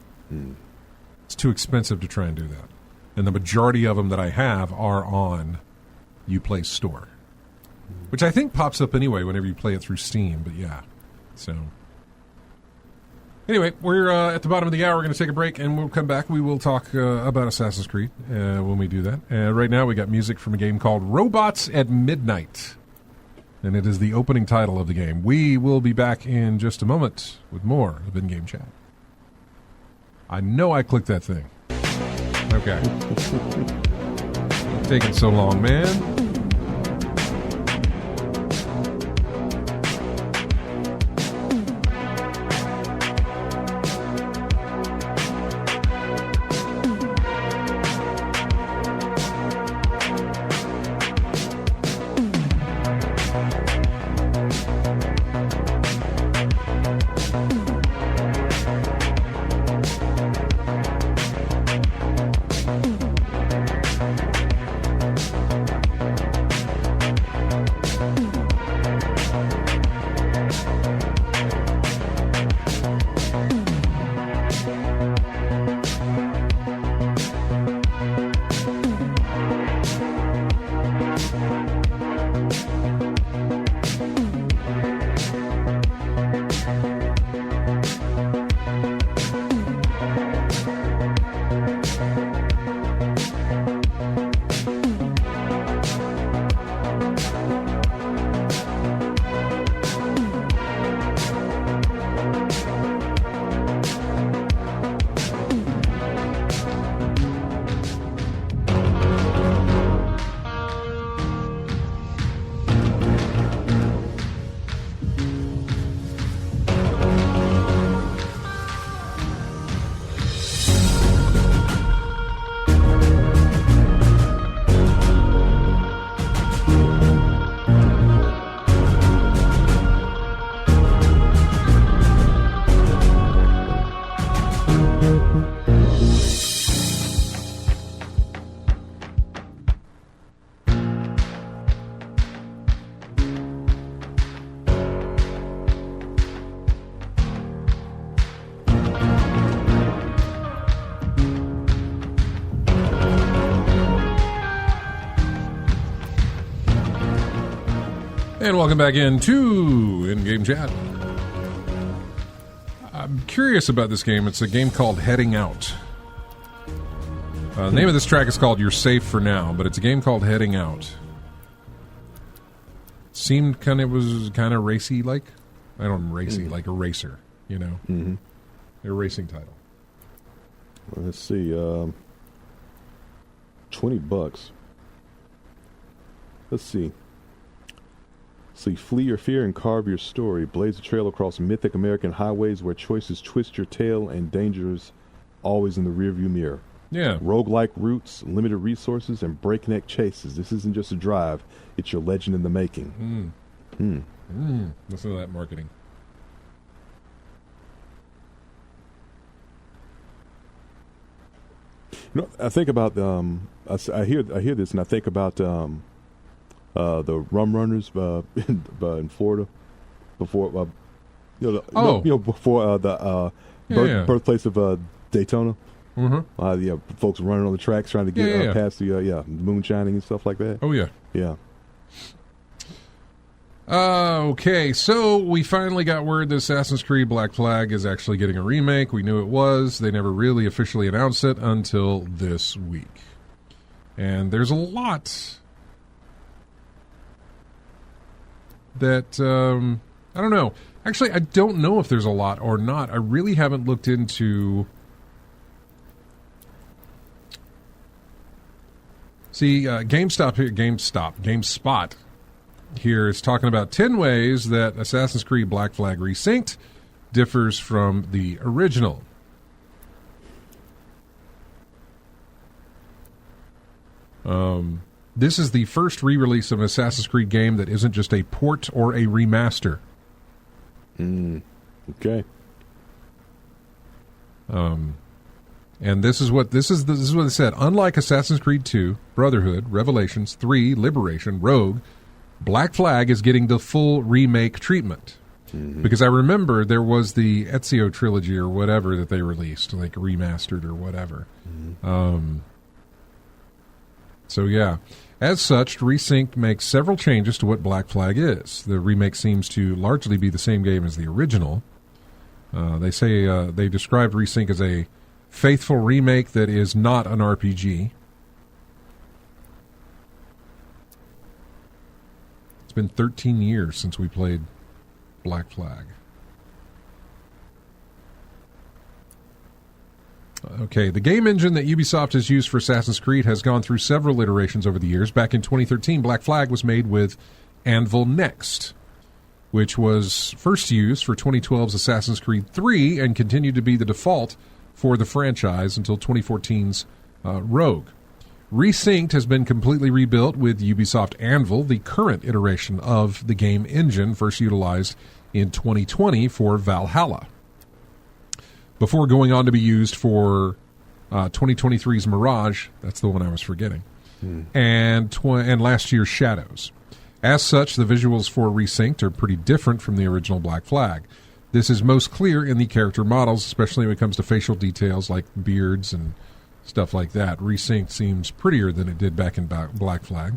It's too expensive to try and do that. And the majority of them that I have are on Uplay Store, which I think pops up anyway whenever you play it through Steam. But yeah, so anyway, we're at the bottom of the hour. We're going to take a break, and we'll come back. We will talk about Assassin's Creed when we do that. Right now, we got music from a game called Robots at Midnight, and it is the opening title of the game. We will be back in just a moment with more of In-Game Chat. I know I clicked that thing. Okay. It's taking so long, man. And welcome back into In-Game Chat. I'm curious about this game. It's a game called Heading Out. The name of this track is called You're Safe for Now, but it's a game called Heading Out. Seemed kind of racy like. I don't racy, like a racer, you know. Mm-hmm. A racing title. Well, let's see. $20. Let's see. Flee your fear and carve your story. Blaze a trail across mythic American highways where choices twist your tail and dangers always in the rearview mirror. Yeah. Roguelike routes, limited resources, and breakneck chases. This isn't just a drive. It's your legend in the making. Listen to that marketing. You know, I think about I hear this, and I think about the rum runners in Florida before before the birthplace of Daytona. Mm-hmm. Folks running on the tracks trying to get past the moonshining and stuff like that. Oh yeah, yeah. Okay, so we finally got word that Assassin's Creed Black Flag is actually getting a remake. We knew it was. They never really officially announced it until this week. And there's a lot that, I don't know. Actually, I don't know if there's a lot or not. I really haven't looked into... See, GameSpot here is talking about 10 ways that Assassin's Creed Black Flag Resynced differs from the original. This is the first re-release of an Assassin's Creed game that isn't just a port or a remaster. Okay. And this is what it said. Unlike Assassin's Creed 2, Brotherhood, Revelations, 3, Liberation, Rogue, Black Flag is getting the full remake treatment. Mm-hmm. Because I remember there was the Ezio trilogy or whatever that they released, like remastered or whatever. Mm-hmm. So yeah. As such, Resynced makes several changes to what Black Flag is. The remake seems to largely be the same game as the original. They say they described Resync as a faithful remake that is not an RPG. It's been 13 years since we played Black Flag. Okay, the game engine that Ubisoft has used for Assassin's Creed has gone through several iterations over the years. Back in 2013, Black Flag was made with Anvil Next, which was first used for 2012's Assassin's Creed 3 and continued to be the default for the franchise until 2014's Rogue. Resynced has been completely rebuilt with Ubisoft Anvil, the current iteration of the game engine first utilized in 2020 for Valhalla, before going on to be used for 2023's Mirage. That's the one I was forgetting. And last year's Shadows. As such, the visuals for Resynced are pretty different from the original Black Flag. This is most clear in the character models, especially when it comes to facial details like beards and stuff like that. Resynced seems prettier than it did back in Black Flag.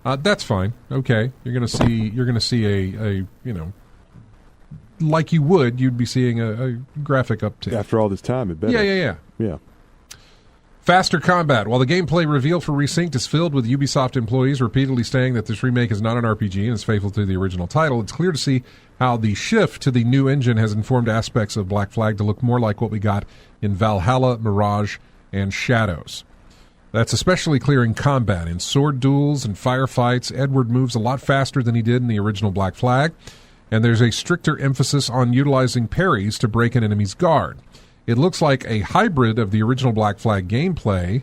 That's fine. Okay, you're going to see a like you'd be seeing a graphic uptick. After all this time, it better. Yeah. Faster combat. While the gameplay reveal for Resynced is filled with Ubisoft employees repeatedly saying that this remake is not an RPG and is faithful to the original title, it's clear to see how the shift to the new engine has informed aspects of Black Flag to look more like what we got in Valhalla, Mirage, and Shadows. That's especially clear in combat. In sword duels and firefights, Edward moves a lot faster than he did in the original Black Flag, and there's a stricter emphasis on utilizing parries to break an enemy's guard. It looks like a hybrid of the original Black Flag gameplay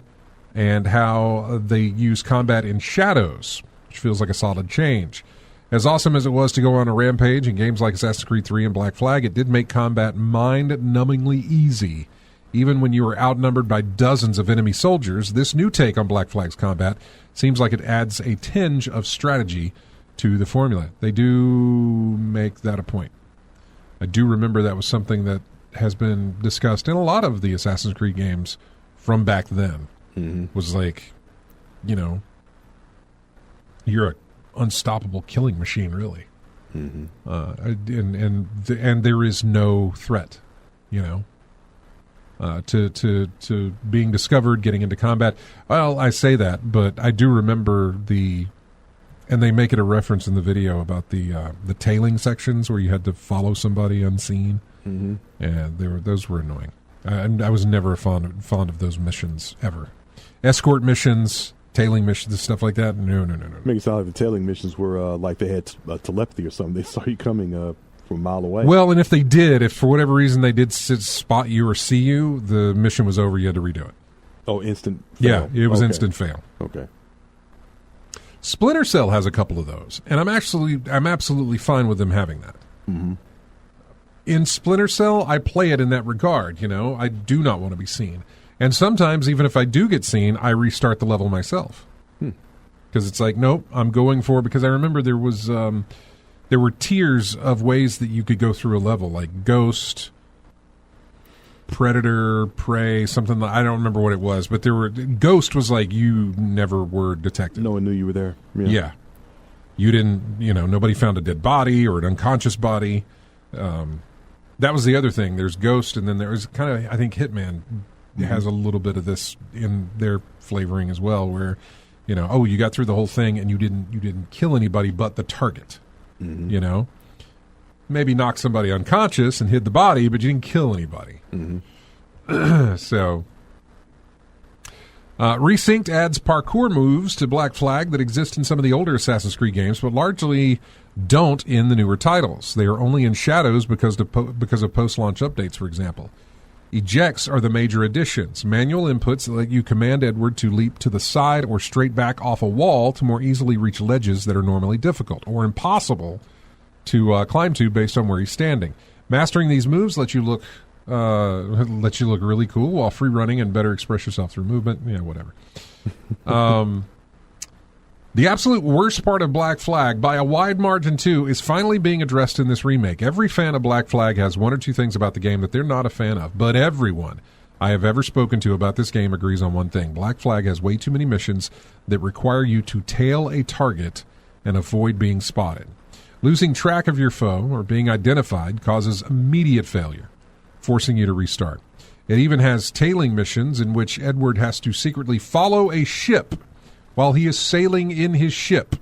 and how they use combat in Shadows, which feels like a solid change. As awesome as it was to go on a rampage in games like Assassin's Creed 3 and Black Flag, it did make combat mind-numbingly easy. Even when you were outnumbered by dozens of enemy soldiers, this new take on Black Flag's combat seems like it adds a tinge of strategy to the formula. They do make that a point. I do remember that was something that has been discussed in a lot of the Assassin's Creed games from back then. Mm-hmm. Was like, you're an unstoppable killing machine, really. Mm-hmm. And there is no threat, to being discovered, getting into combat. Well, I say that, but I do remember and they make it a reference in the video about the tailing sections where you had to follow somebody unseen. Mm-hmm. And those were annoying. I was never fond of those missions ever. Escort missions, tailing missions, stuff like that. No. Make it sound like the tailing missions were like they had telepathy or something. They saw you coming from a mile away. Well, and if for whatever reason they did spot you or see you, the mission was over. You had to redo it. Oh, instant fail. Yeah, it was instant fail. Okay. Splinter Cell has a couple of those, and I'm absolutely fine with them having that. Mm-hmm. In Splinter Cell, I play it in that regard. I do not want to be seen, and sometimes even if I do get seen, I restart the level myself because it's like, nope, I'm going for it. Because I remember there were tiers of ways that you could go through a level, like Ghost, Predator, Prey, something that I don't remember what it was, but Ghost was like you never were detected. No one knew you were there. Yeah. You didn't, nobody found a dead body or an unconscious body. That was the other thing. There's Ghost, and then there was kind of, I think Hitman has a little bit of this in their flavoring as well, where, you got through the whole thing and you didn't kill anybody but the target. Mm-hmm. Maybe knocked somebody unconscious and hid the body, but you didn't kill anybody. Mm-hmm. So, Resynced adds parkour moves to Black Flag that exist in some of the older Assassin's Creed games, but largely don't in the newer titles. They are only in Shadows because of post-launch updates, for example. Ejects are the major additions. Manual inputs let you command Edward to leap to the side or straight back off a wall to more easily reach ledges that are normally difficult or impossible to climb to based on where he's standing. Mastering these moves lets you look lets you look really cool, while free running and better express yourself through movement. Yeah, whatever. The absolute worst part of Black Flag, by a wide margin too, is finally being addressed in this remake. Every fan of Black Flag has one or two things about the game that they're not a fan of, but everyone I have ever spoken to about this game agrees on one thing. Black Flag has way too many missions that require you to tail a target and avoid being spotted. Losing track of your foe or being identified causes immediate failure, forcing you to restart. It even has tailing missions in which Edward has to secretly follow a ship while he is sailing in his ship.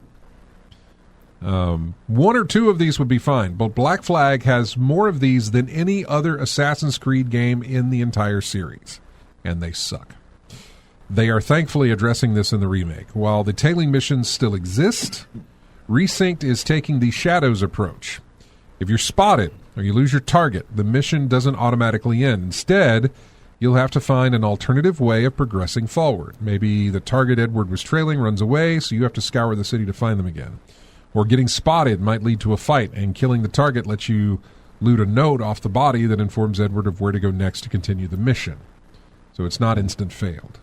One or two of these would be fine, but Black Flag has more of these than any other Assassin's Creed game in the entire series, and they suck. They are thankfully addressing this in the remake. While the tailing missions still exist, Resynced is taking the Shadows approach. If you're spotted or you lose your target, the mission doesn't automatically end. Instead, you'll have to find an alternative way of progressing forward. Maybe the target Edward was trailing runs away, so you have to scour the city to find them again. Or getting spotted might lead to a fight, and killing the target lets you loot a note off the body that informs Edward of where to go next to continue the mission. So it's not instant failed.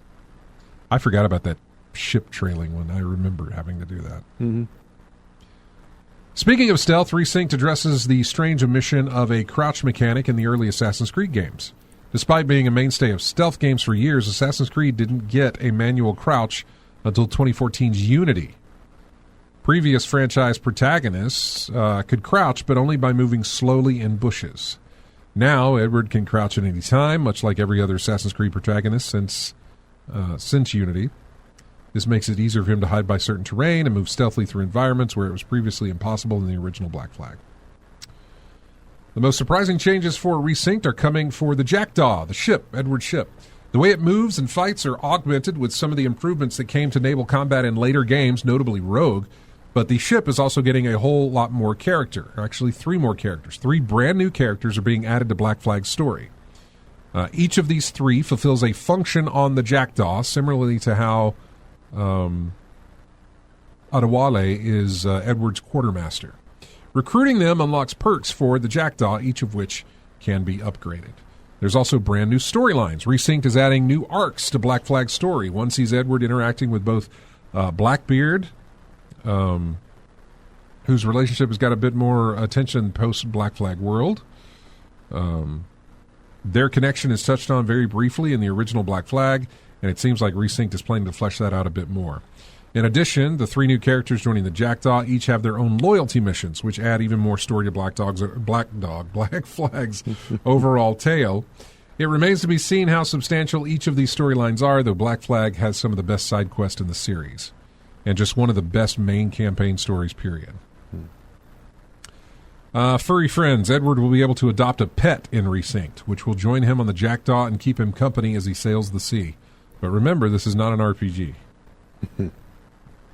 I forgot about that ship trailing one. I remember having to do that. Mm-hmm. Speaking of stealth, Resynced addresses the strange omission of a crouch mechanic in the early Assassin's Creed games. Despite being a mainstay of stealth games for years, Assassin's Creed didn't get a manual crouch until 2014's Unity. Previous franchise protagonists could crouch, but only by moving slowly in bushes. Now, Edward can crouch at any time, much like every other Assassin's Creed protagonist since Unity. This makes it easier for him to hide by certain terrain and move stealthily through environments where it was previously impossible in the original Black Flag. The most surprising changes for Resynced are coming for the Jackdaw, the ship, Edward's ship. The way it moves and fights are augmented with some of the improvements that came to naval combat in later games, notably Rogue, but the ship is also getting a whole lot more character. Actually, 3 more characters. 3 brand new characters are being added to Black Flag's story. Each of these 3 fulfills a function on the Jackdaw, similarly to how Adewale is Edward's quartermaster. Recruiting them unlocks perks for the Jackdaw, each of which can be upgraded. There's also brand new storylines. Resynced is adding new arcs to Black Flag's story. One sees Edward interacting with both Blackbeard, whose relationship has got a bit more attention post-Black Flag world. Their connection is touched on very briefly in the original Black Flag, and it seems like Resynced is planning to flesh that out a bit more. In addition, the 3 new characters joining the Jackdaw each have their own loyalty missions, which add even more story to Black Flag's overall tale. It remains to be seen how substantial each of these storylines are, though Black Flag has some of the best side quests in the series, and just one of the best main campaign stories, period. Furry friends, Edward will be able to adopt a pet in Resynced, which will join him on the Jackdaw and keep him company as he sails the sea. But remember, this is not an RPG.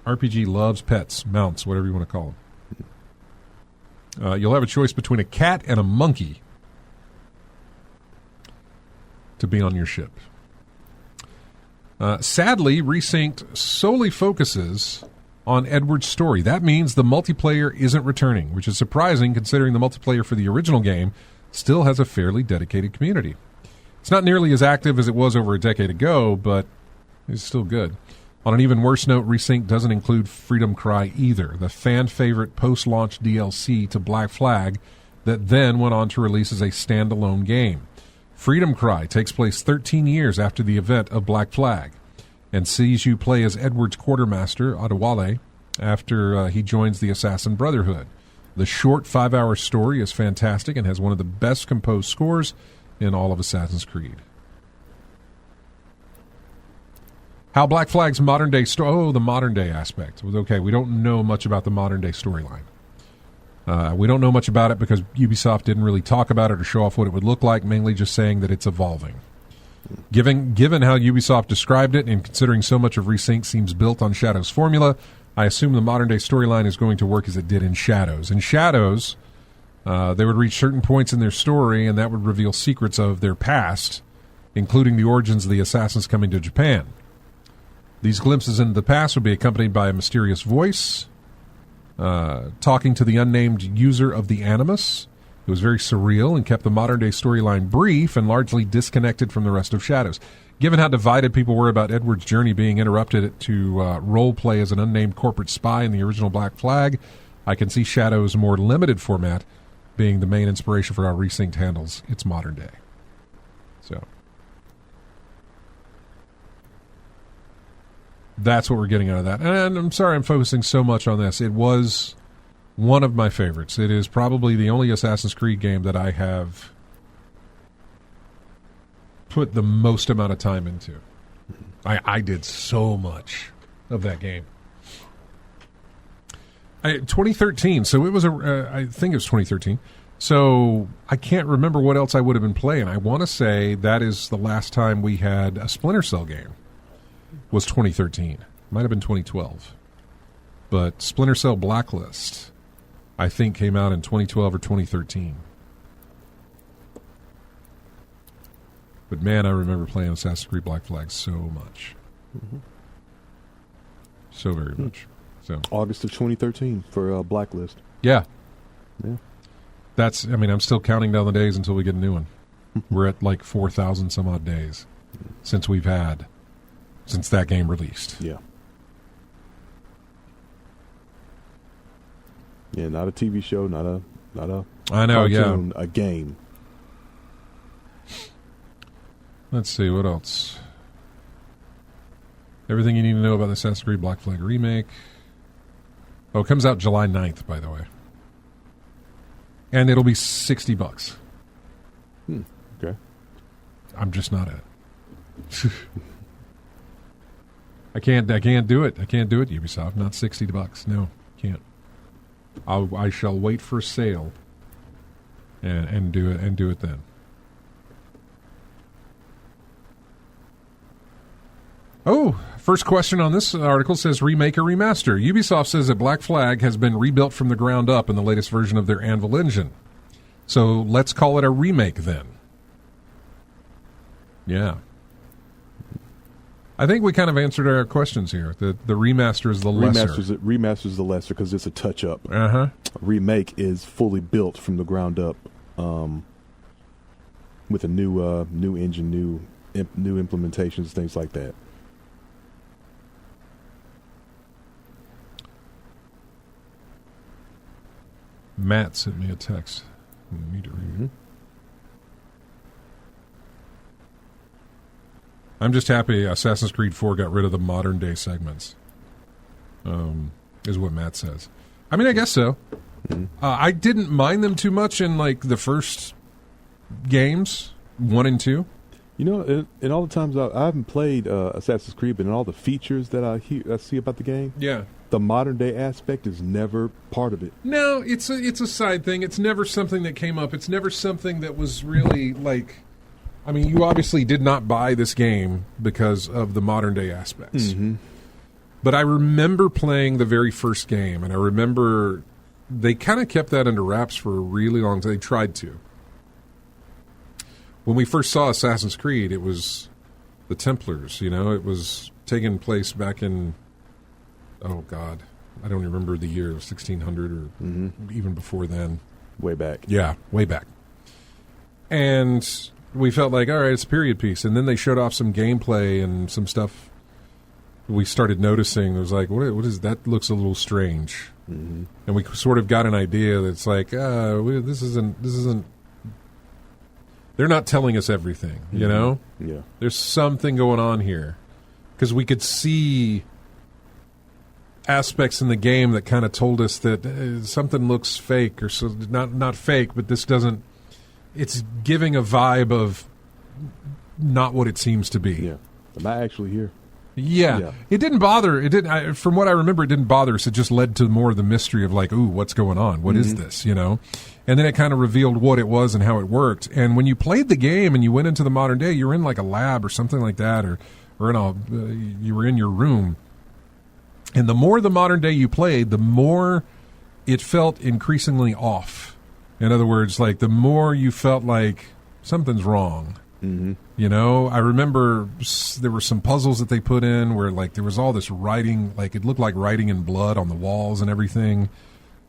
RPG loves pets, mounts, whatever you want to call them. You'll have a choice between a cat and a monkey to be on your ship. Sadly, Resynced solely focuses on Edward's story. That means the multiplayer isn't returning, which is surprising considering the multiplayer for the original game still has a fairly dedicated community. It's not nearly as active as it was over a decade ago, but it's still good. On an even worse note, Resynced doesn't include Freedom Cry either, the fan-favorite post-launch DLC to Black Flag that then went on to release as a standalone game. Freedom Cry takes place 13 years after the event of Black Flag and sees you play as Edward's quartermaster, Adewale, after he joins the Assassin Brotherhood. The short 5-hour story is fantastic and has one of the best composed scores in all of Assassin's Creed. How Black Flag's modern-day story... the modern-day aspect. Okay, we don't know much about the modern-day storyline. We don't know much about it because Ubisoft didn't really talk about it or show off what it would look like, mainly just saying that it's evolving. Given how Ubisoft described it, and considering so much of Resynced seems built on Shadow's formula, I assume the modern-day storyline is going to work as it did in Shadows. In Shadows, they would reach certain points in their story, and that would reveal secrets of their past, including the origins of the assassins coming to Japan. These glimpses into the past would be accompanied by a mysterious voice, talking to the unnamed user of the Animus, It was very surreal and kept the modern-day storyline brief and largely disconnected from the rest of Shadows. Given how divided people were about Edward's journey being interrupted to role play as an unnamed corporate spy in the original Black Flag, I can see Shadows' more limited format being the main inspiration for how Resynced handles its modern day. So that's what we're getting out of that. And I'm sorry I'm focusing so much on this. It was one of my favorites. It is probably the only Assassin's Creed game that I have put the most amount of time into. I did so much of that game. 2013, so it was I think it was 2013. So I can't remember what else I would have been playing. I want to say that is the last time we had a Splinter Cell game. Was 2013. Might have been 2012. But Splinter Cell Blacklist, I think, came out in 2012 or 2013. But man, I remember playing Assassin's Creed Black Flag so much. Mm-hmm. So very much. So August of 2013 for Blacklist. Yeah. Yeah. I'm still counting down the days until we get a new one. We're at like 4,000 some odd days since that game released. Yeah. Yeah, not a TV show, not a I know, cartoon, a game. Let's see, what else? Everything you need to know about the Assassin's Creed Black Flag remake. Oh, it comes out July 9th, by the way. And it'll be $60. Okay. I'm just not at it. I can't do it. I can't do it, Ubisoft. Not $60. No, can't. I shall wait for a sale and do it then. Oh, first question on this article says remake or remaster. Ubisoft says that Black Flag has been rebuilt from the ground up in the latest version of their Anvil engine. So let's call it a remake then. Yeah. I think we kind of answered our questions here. The remaster is the lesser. Remaster is the lesser because it's a touch-up. Uh-huh. Remake is fully built from the ground up with a new engine, new implementations, things like that. Matt sent me a text. I need to read it. Mm-hmm. I'm just happy Assassin's Creed 4 got rid of the modern day segments, is what Matt says. I mean, I guess so. Mm-hmm. I didn't mind them too much in like the first games, 1 and 2. You know, in all the times I haven't played Assassin's Creed, but in all the features that I see about the game, yeah, the modern day aspect is never part of it. No, it's a side thing. It's never something that came up. It's never something that was really like. I mean, you obviously did not buy this game because of the modern day aspects. Mm-hmm. But I remember playing the very first game, and I remember they kind of kept that under wraps for a really long time. They tried to. When we first saw Assassin's Creed, it was the Templars, you know? It was taking place back in, oh, God, I don't remember the year, 1600 or even before then. Way back. Yeah, way back. And we felt like, all right, it's a period piece. And then they showed off some gameplay and some stuff we started noticing. It was like, what is that? Looks a little strange. Mm-hmm. And we sort of got an idea that it's like, this isn't. They're not telling us everything, you know? Yeah. There's something going on here. Because we could see aspects in the game that kind of told us that something looks fake, or so, not fake, but this doesn't. It's giving a vibe of not what it seems to be. Yeah. Am I actually here? Yeah. It didn't bother. It didn't. From what I remember, it didn't bother us. It just led to more of the mystery of like, ooh, what's going on? What is this? You know? And then it kind of revealed what it was and how it worked. And when you played the game and you went into the modern day, you were in like a lab or something like that, or you were in your room. And the more the modern day you played, the more it felt increasingly off. In other words, like the more you felt like something's wrong. Mm-hmm. You know, I remember there were some puzzles that they put in where like there was all this writing, like it looked like writing in blood on the walls and everything.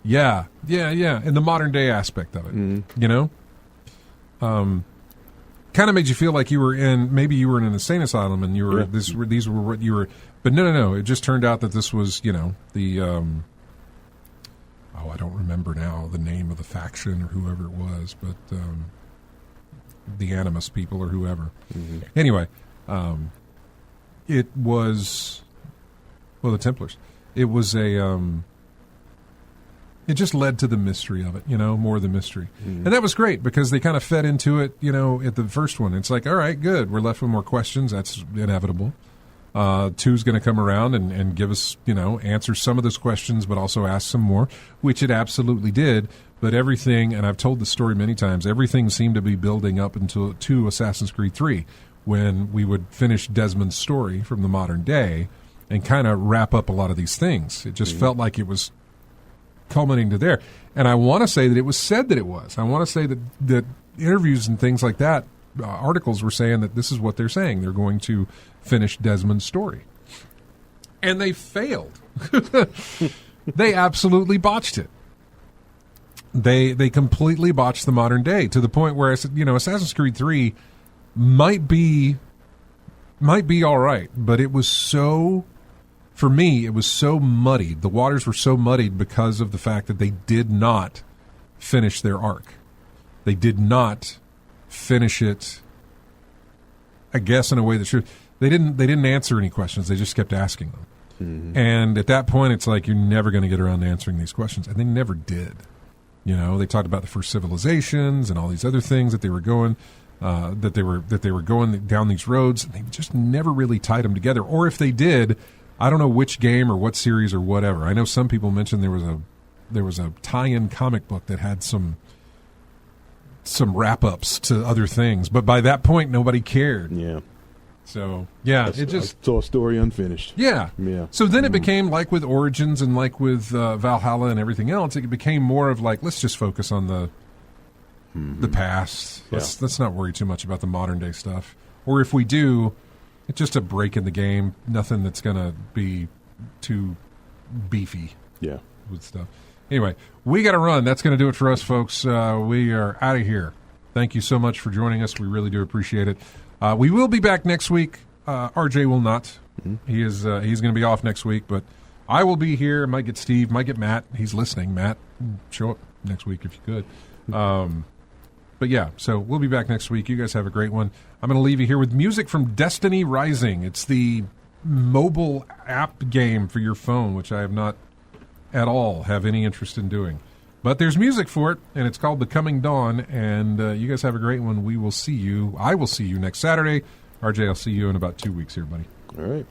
Yeah, and the modern day aspect of it, you know? Kind of made you feel like you were in an insane asylum and you were these were what you were, but no, it just turned out that this was, you know, the I don't remember now the name of the faction or whoever it was, but the Animus people or whoever. Anyway, it was, well, the Templars. It was it just led to the mystery of it, you know, more of the mystery. And that was great because they kind of fed into it, you know, at the first one. It's like, all right, good. We're left with more questions. That's inevitable. 2's going to come around and give us, you know, answer some of those questions, but also ask some more, which it absolutely did. But everything, and I've told the story many times, everything seemed to be building up to Assassin's Creed 3 when we would finish Desmond's story from the modern day and kind of wrap up a lot of these things. It just felt like it was culminating to there. And I want to say that it was said that it was. I want to say that interviews and things like that, articles were saying that this is what they're saying. They're going to finish Desmond's story. And they failed. They absolutely botched it. They completely botched the modern day to the point where I said, you know, Assassin's Creed 3 might be all right, but it was so, for me, it was so muddied. The waters were so muddied because of the fact that they did not finish their arc. They did not finish it, I guess, in a way that should. They didn't answer any questions. They just kept asking them. And at that point, it's like, you're never going to get around to answering these questions. And they never did. You know, they talked about the first civilizations and all these other things that they were going, that they were going down these roads. And they just never really tied them together. Or if they did, I don't know which game or what series or whatever. I know some people mentioned there was a tie-in comic book that had some wrap-ups to other things, but by that point, nobody cared. Yeah. So, yeah, it just... I saw a story unfinished. Yeah. So then it became, like with Origins and like with Valhalla and everything else, it became more of like, let's just focus on the past. Let's not worry too much about the modern-day stuff. Or if we do, it's just a break in the game, nothing that's going to be too beefy with stuff. Anyway, we got to run. That's going to do it for us, folks. We are out of here. Thank you so much for joining us. We really do appreciate it. We will be back next week. RJ will not. He's going to be off next week, but I will be here. Might get Steve. Might get Matt. He's listening. Matt, show up next week if you could. But yeah, so we'll be back next week. You guys have a great one. I'm going to leave you here with music from Destiny Rising. It's the mobile app game for your phone, which I have not at all have any interest in doing. But there's music for it, and it's called The Coming Dawn, and you guys have a great one. We will see you. I will see you next Saturday. RJ, I'll see you in about 2 weeks here, buddy. All right.